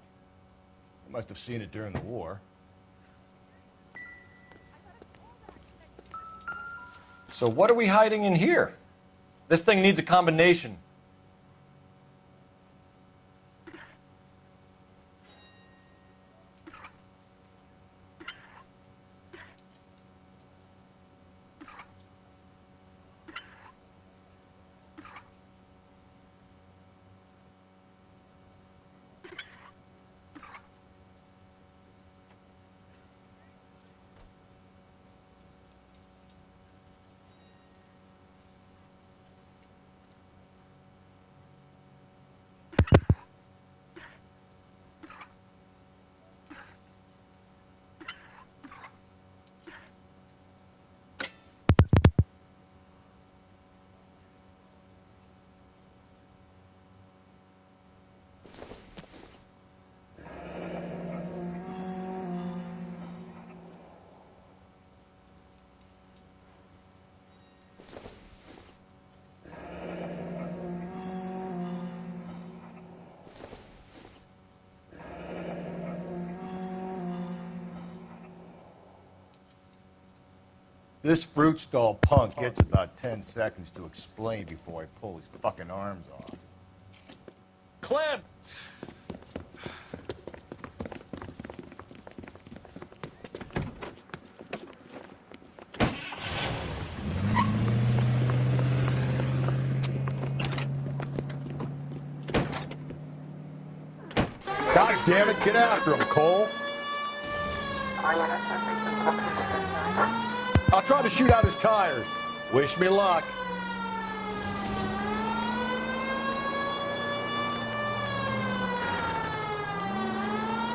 They must have seen it during the war. So what are we hiding in here? This thing needs a combination. This fruit stall punk gets about 10 seconds to explain before I pull his fucking arms off. Clem! God damn it, get after him, Cole. I'll try to shoot out his tires. Wish me luck.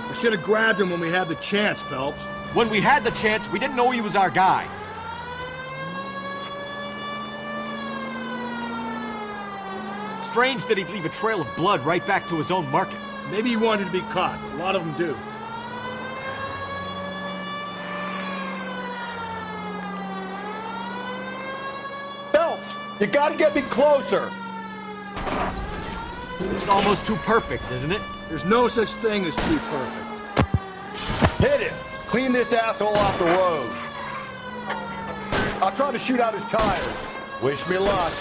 We should have grabbed him when we had the chance, Phelps. When we had the chance, we didn't know he was our guy. Strange that he'd leave a trail of blood right back to his own market. Maybe he wanted to be caught. A lot of them do. Phelps, you gotta get me closer. It's almost too perfect, isn't it? There's no such thing as too perfect. Hit him. Clean this asshole off the road. I'll try to shoot out his tires. Wish me luck.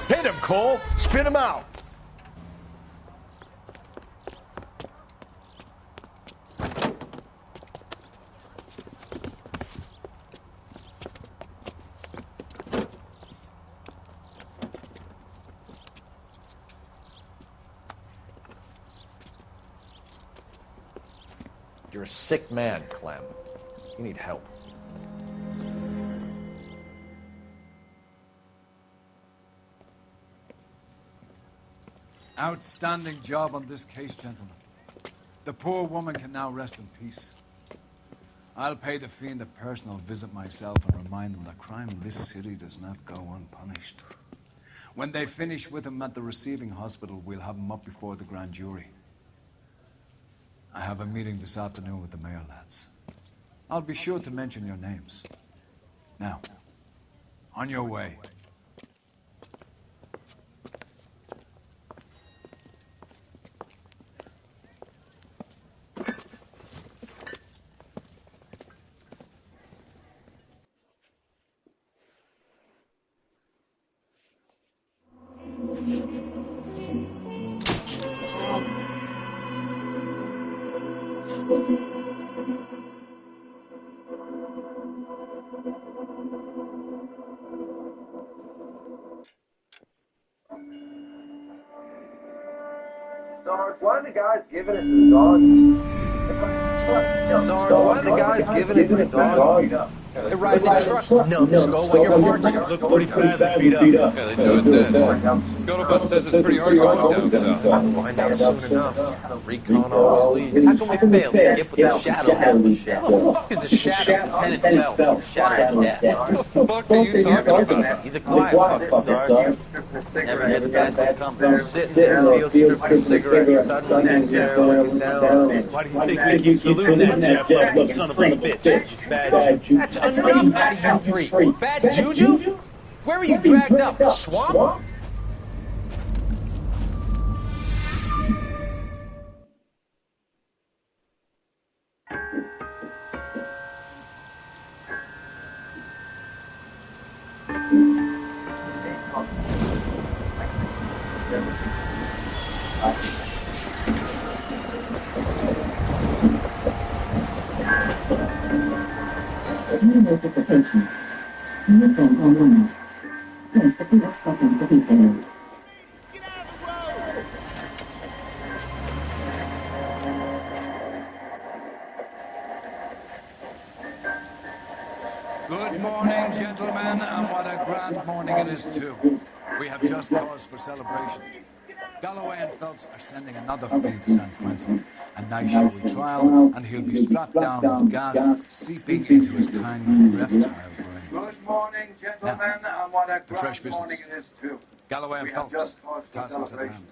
Hit him, Cole. Spin him out. You're a sick man, Clem. You need help. Outstanding job on this case, gentlemen. The poor woman can now rest in peace. I'll pay the fiend a personal visit myself and remind him that crime in this city does not go unpunished. When they finish with him at the receiving hospital, we'll have him up before the grand jury. I have a meeting this afternoon with the mayor lads. I'll be sure to mention your names. Now, on your way. Sarge, why are the guys giving it to the dog? Sarge, why are the guys giving it to the dog? They ride the truck, numbskull, while you're marching. Look pretty badly beat up. Yeah, they do it then. Scuttlebutt says it's pretty hard going down south. Find out soon enough. Recon always leads. How can we fail? Skip with the shadow of the shadow. Who the fuck is the shadow? Lieutenant Phelps. He's the shadow of death. What the fuck are you talking about? He's a quiet fucker, Sarge. Never had the guys that come from sitting there, field stripping a cigarette, suddenly he's there looking down. Why do you think we keep saluting that Jeff, son of a bitch? Bad juju. That's enough out of you three. Bad juju? Where were you dragged up? The swamp? Good morning, gentlemen, and what a grand morning it is, too. We have just cause for celebration. Galloway and Phelps are sending another fiend to San Quentin. A nice showy trial, and he'll be strapped down with gas seeping into his tiny reptile brain. Good morning, gentlemen, and what a fresh grand morning business. it is, too. Galloway and We have Phelps, just cause for task is at celebration. hand.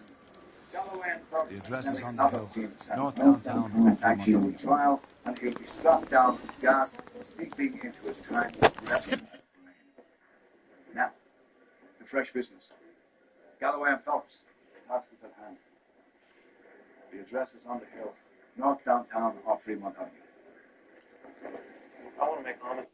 Galloway and Phelps The address are is sending on the another hill, fiend to San north Quentin. downtown, A off nice showy Fremont. trial, and he'll be strapped down with gas seeping into his tiny reptile brain. Now, the fresh business. Galloway and Phelps, the task is at hand. The address is on the hill, north downtown off Fremont Avenue. I want to make honest.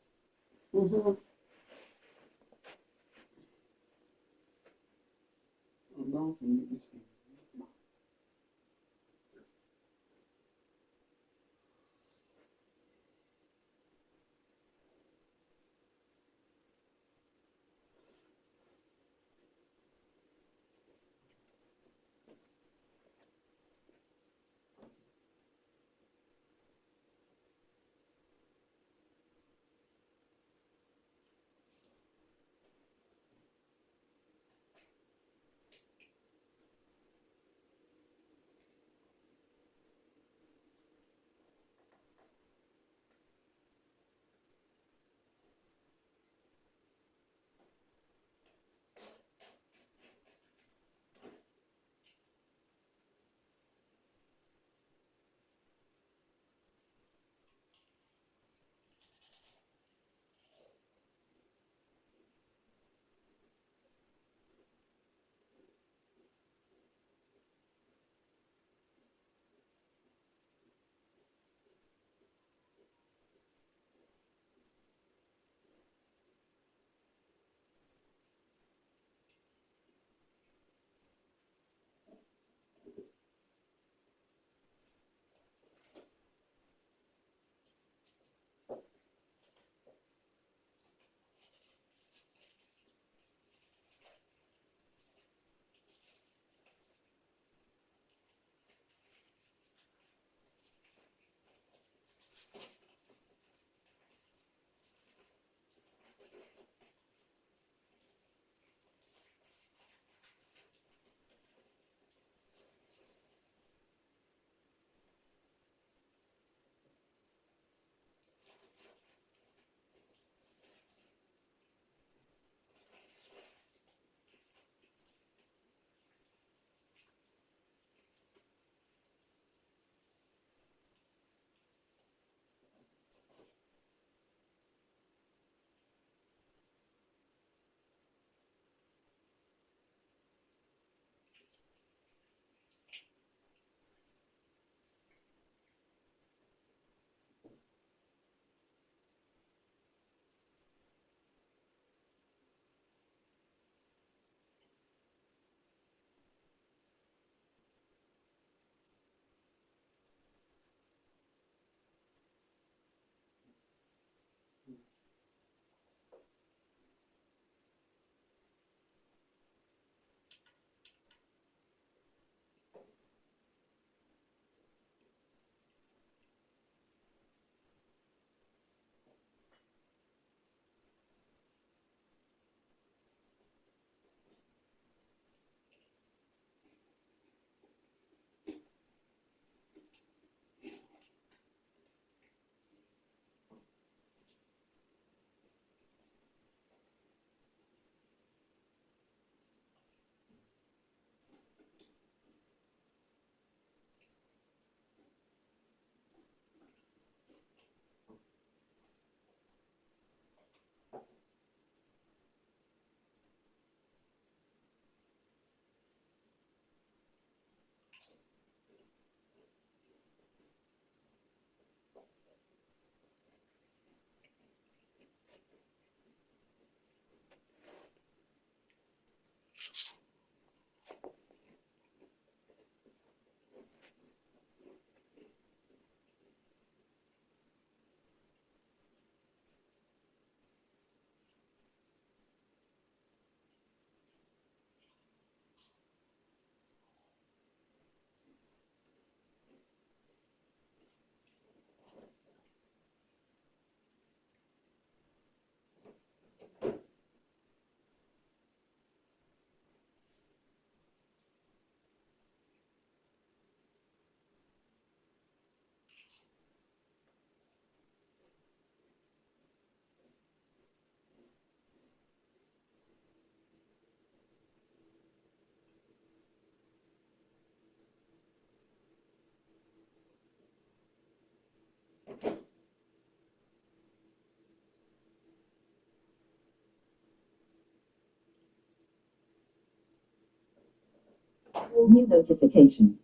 New notification.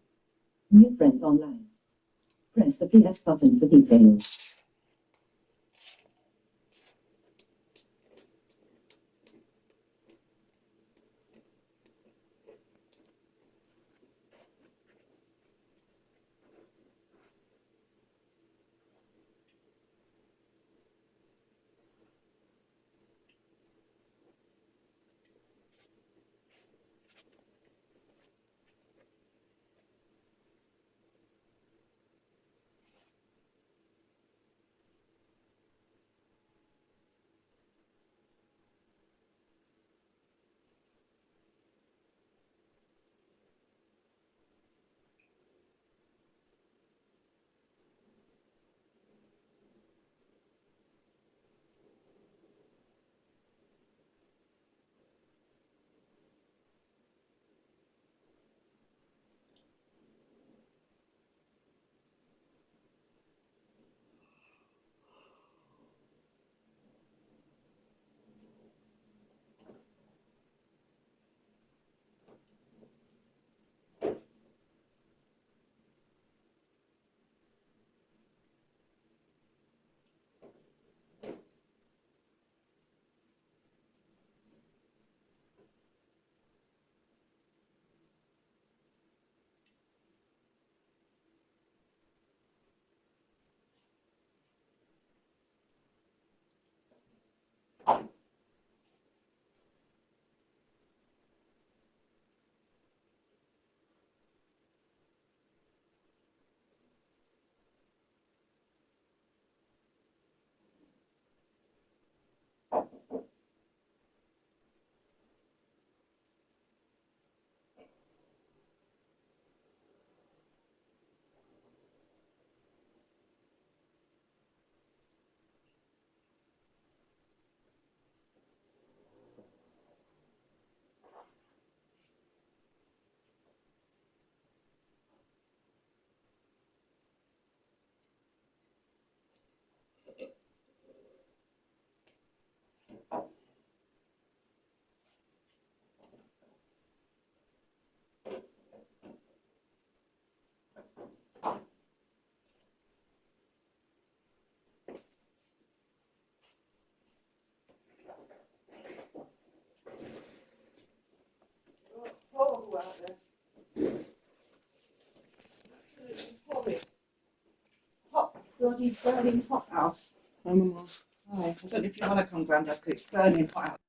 New friend online. Press the PS button for details. Horrible out there. Horrid. Hot, bloody, burning hot house. Hi, Mama. Hi. I don't know if you want to come, Grandad, because it's burning hot out.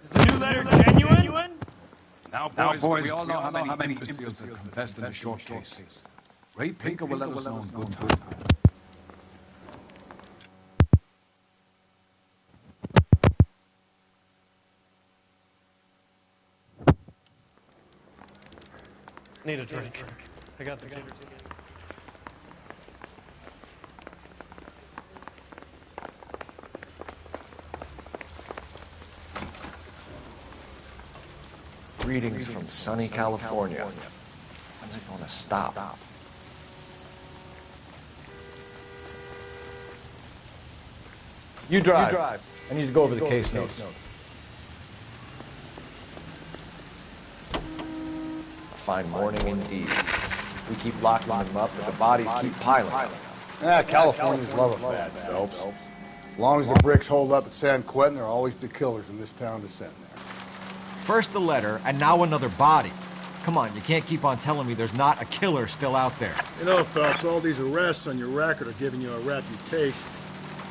Is the new letter genuine? Now, boys, we all know how many imbeciles have confessed in the short case. Ray Pinker will let us know in good time. Need a drink. I got the gators again. Greetings from sunny California. When's it gonna stop? You drive. I need to go over the case notes. A fine morning indeed. We keep locking them up, but the bodies keep piling up. Californians love a fad, Phelps. As long as the bricks hold up at San Quentin, there'll always be killers in this town to send there. First the letter, and now another body. Come on, you can't keep on telling me there's not a killer still out there. You know, Phelps, all these arrests on your record are giving you a reputation.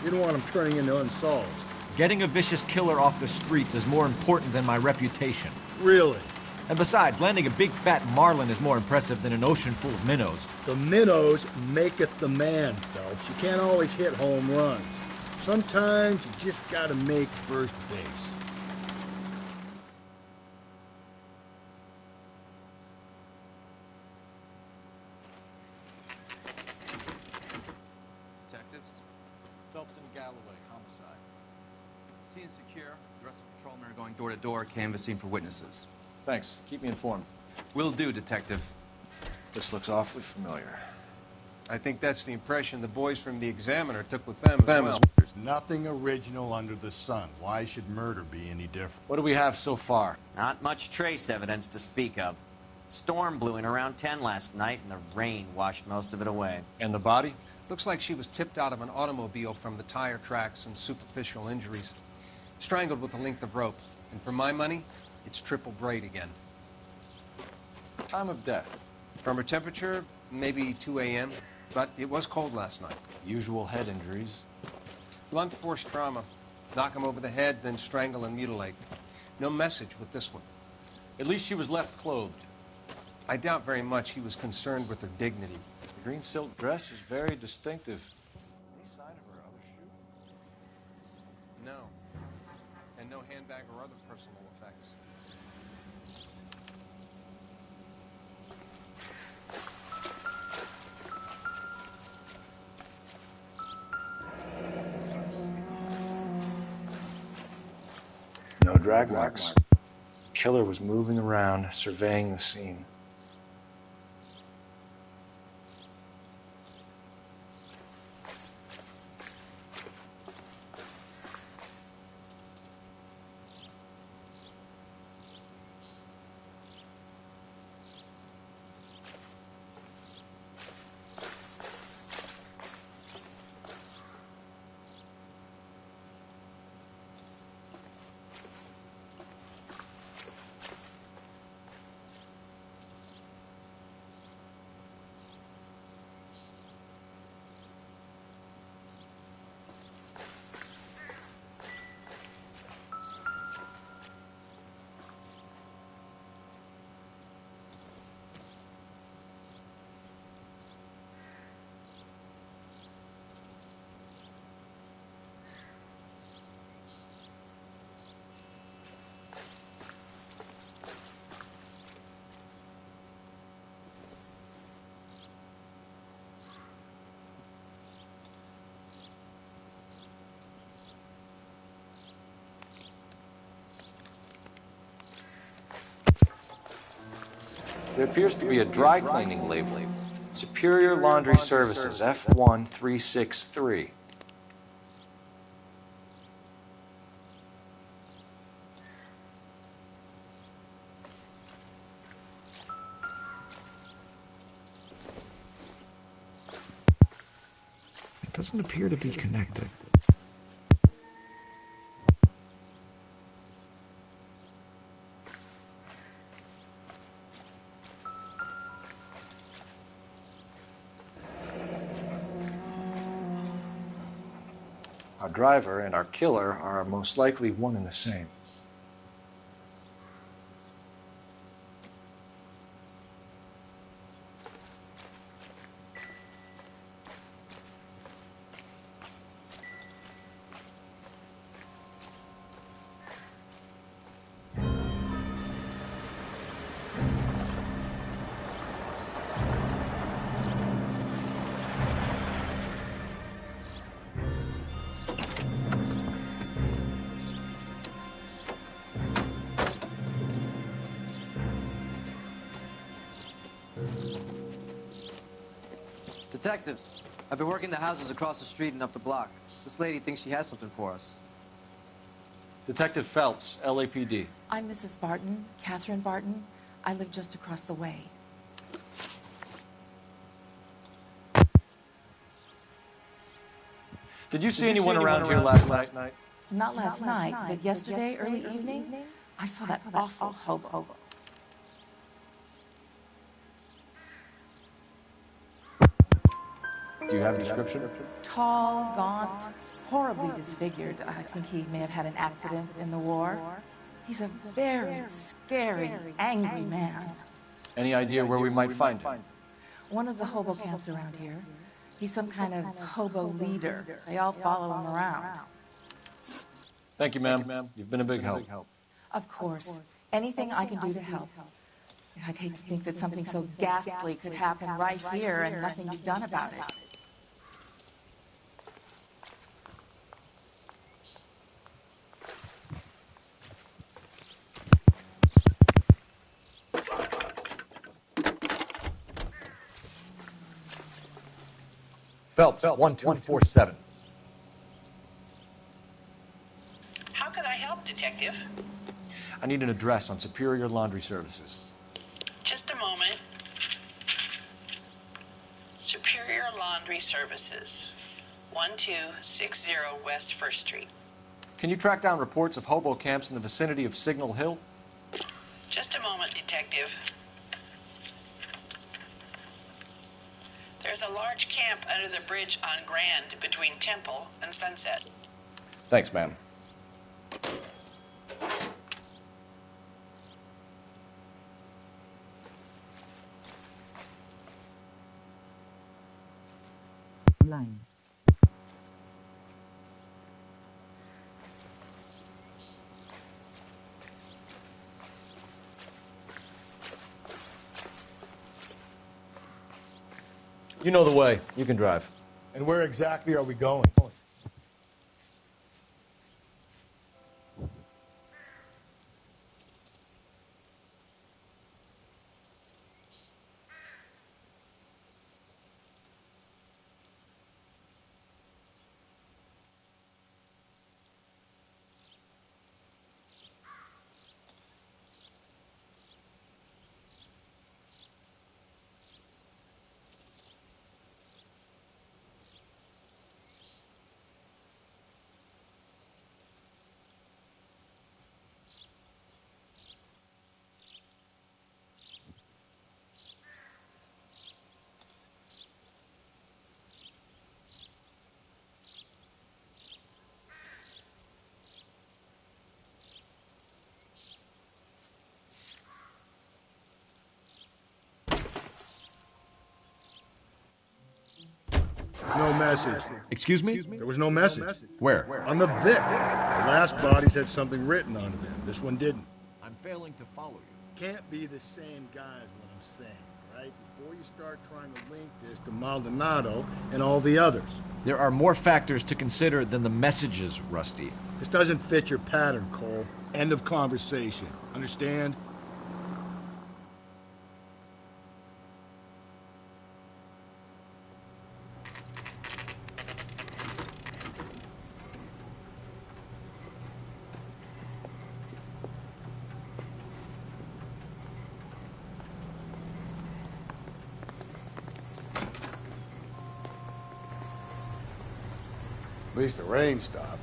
You don't want them turning into unsolved. Getting a vicious killer off the streets is more important than my reputation. Really? And besides, landing a big fat marlin is more impressive than an ocean full of minnows. The minnows maketh the man, Phelps. You can't always hit home runs. Sometimes you just gotta make first base. Detectives? Phelps and Galloway, homicide. Scene is secure. The rest of the patrolmen are going door to door, canvassing for witnesses. Thanks. Keep me informed. Will do, Detective. This looks awfully familiar. I think that's the impression the boys from the Examiner took with them as well. There's nothing original under the sun. Why should murder be any different? What do we have so far? Not much trace evidence to speak of. Storm blew in around 10 last night, and the rain washed most of it away. And the body? Looks like she was tipped out of an automobile from the tire tracks and superficial injuries. Strangled with a length of rope. And for my money, it's triple braid again. Time of death? From her temperature, maybe 2 a.m., but it was cold last night. Usual head injuries. Blunt force trauma. Knock him over the head, then strangle and mutilate. No message with this one. At least she was left clothed. I doubt very much he was concerned with her dignity. The green silk dress is very distinctive. Any sign of her other shoe? No. And no handbag or other personal effects. No drag marks. Killer was moving around, surveying the scene. There appears to be a dry cleaning label. Superior Laundry Services, F1363. It doesn't appear to be connected. Our driver and our killer are most likely one and the same. Detectives, I've been working the houses across the street and up the block. This lady thinks she has something for us. Detective Phelps, LAPD. I'm Mrs. Barton, Catherine Barton. I live just across the way. Did you see anyone around here last night? Not last night, but yesterday, early evening, I saw that awful hobo. Do you have a description? Tall, gaunt, horribly disfigured. I think he may have had an accident in the war. He's a very scary, angry man. Any idea where we might find him? One of the hobo camps around here. He's some kind of hobo leader. They all follow him around. Thank you, ma'am. You've been a big help. Of course. Anything I can do to help. I'd hate to think that something so ghastly could happen right here and nothing be done about it. Phelps, 1247. How can I help, Detective? I need an address on Superior Laundry Services. Just a moment. Superior Laundry Services, 1260 West 1st Street. Can you track down reports of hobo camps in the vicinity of Signal Hill? Just a moment, Detective. There's a large camp under the bridge on Grand between Temple and Sunset. Thanks, ma'am. Line. You know the way. You can drive. And where exactly are we going? No message. Excuse me? There was no message. Where? On the Vic. The last bodies had something written onto them. This one didn't. I'm failing to follow you. Can't be the same guy is what I'm saying, right? Before you start trying to link this to Maldonado and all the others. There are more factors to consider than the messages, Rusty. This doesn't fit your pattern, Cole. End of conversation. Understand? At least the rain stopped.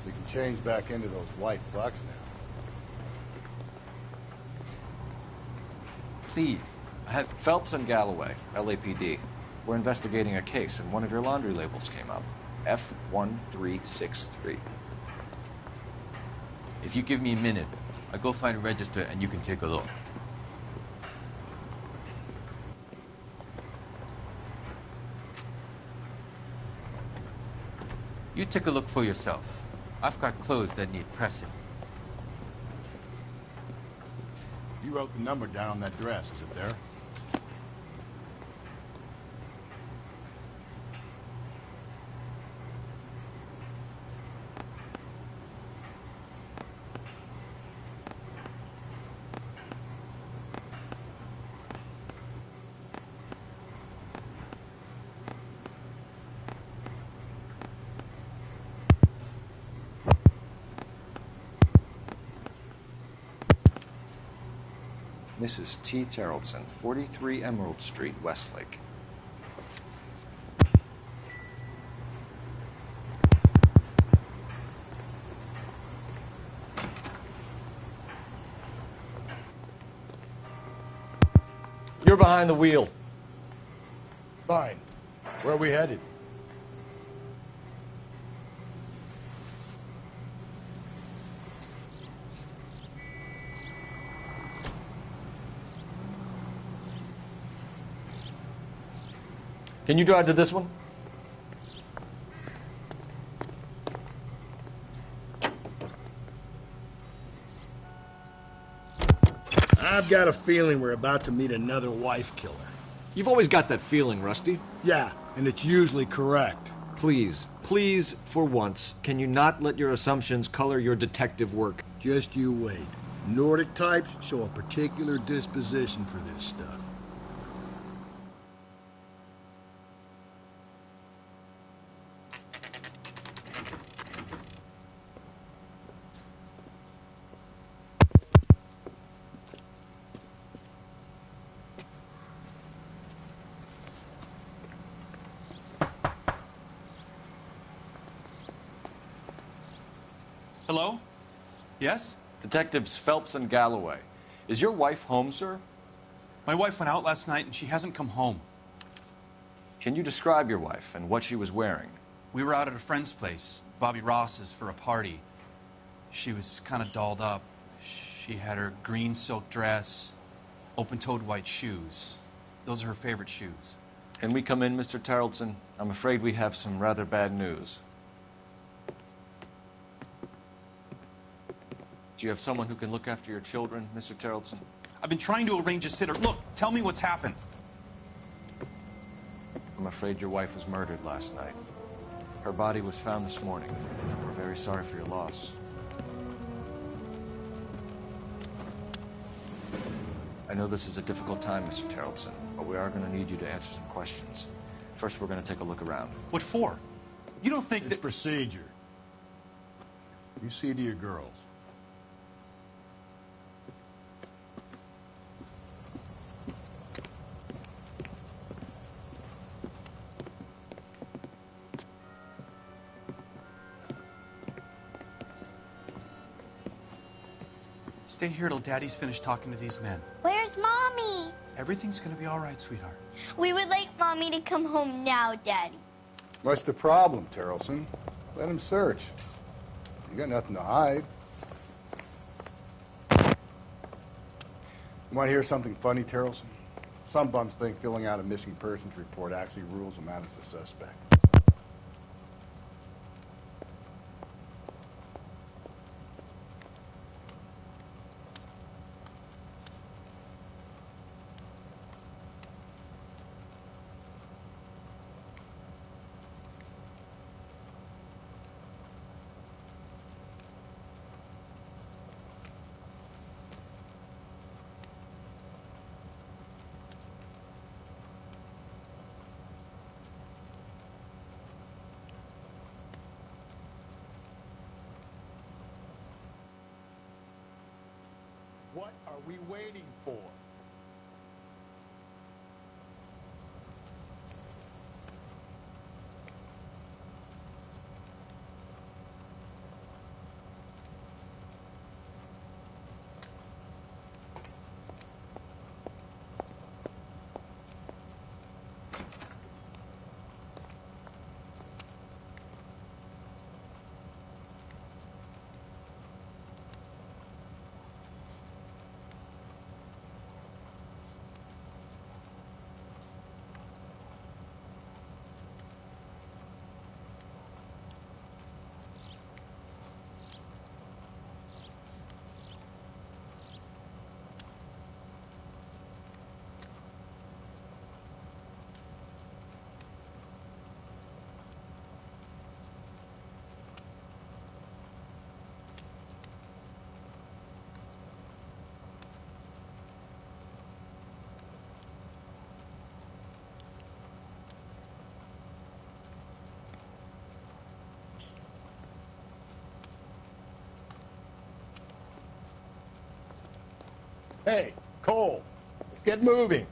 We can change back into those white bucks now. Please. I have Phelps and Galloway, LAPD. We're investigating a case, and one of your laundry labels came up. F1363. If you give me a minute, I'll go find a register and you can take a look. You take a look for yourself. I've got clothes that need pressing. You wrote the number down on that dress. Is it there? Mrs. T. Terrellson, 43 Emerald Street, Westlake. You're behind the wheel. Fine. Where are we headed? Can you drive to this one? I've got a feeling we're about to meet another wife killer. You've always got that feeling, Rusty. Yeah, and it's usually correct. Please, please, for once, can you not let your assumptions color your detective work? Just you wait. Nordic types show a particular disposition for this stuff. Hello? Yes? Detectives Phelps and Galloway. Is your wife home, sir? My wife went out last night and she hasn't come home. Can you describe your wife and what she was wearing? We were out at a friend's place, Bobby Ross's, for a party. She was kind of dolled up. She had her green silk dress, open-toed white shoes. Those are her favorite shoes. Can we come in, Mr. Tarleton? I'm afraid we have some rather bad news. Do you have someone who can look after your children, Mr. Tarleton? I've been trying to arrange a sitter. Look, tell me what's happened. I'm afraid your wife was murdered last night. Her body was found this morning. We're very sorry for your loss. I know this is a difficult time, Mr. Tarleton, but we are going to need you to answer some questions. First, we're going to take a look around. What for? You don't think It's procedure. You see to your girls. Stay here till Daddy's finished talking to these men. Where's Mommy? Everything's gonna be all right, sweetheart. We would like Mommy to come home now, Daddy. What's the problem, Terrelson? Let him search. You got nothing to hide. You want to hear something funny, Terrelson? Some bums think filling out a missing persons report actually rules them out as a suspect. What are we waiting for? Hey, Cole, let's get moving.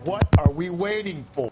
What are we waiting for?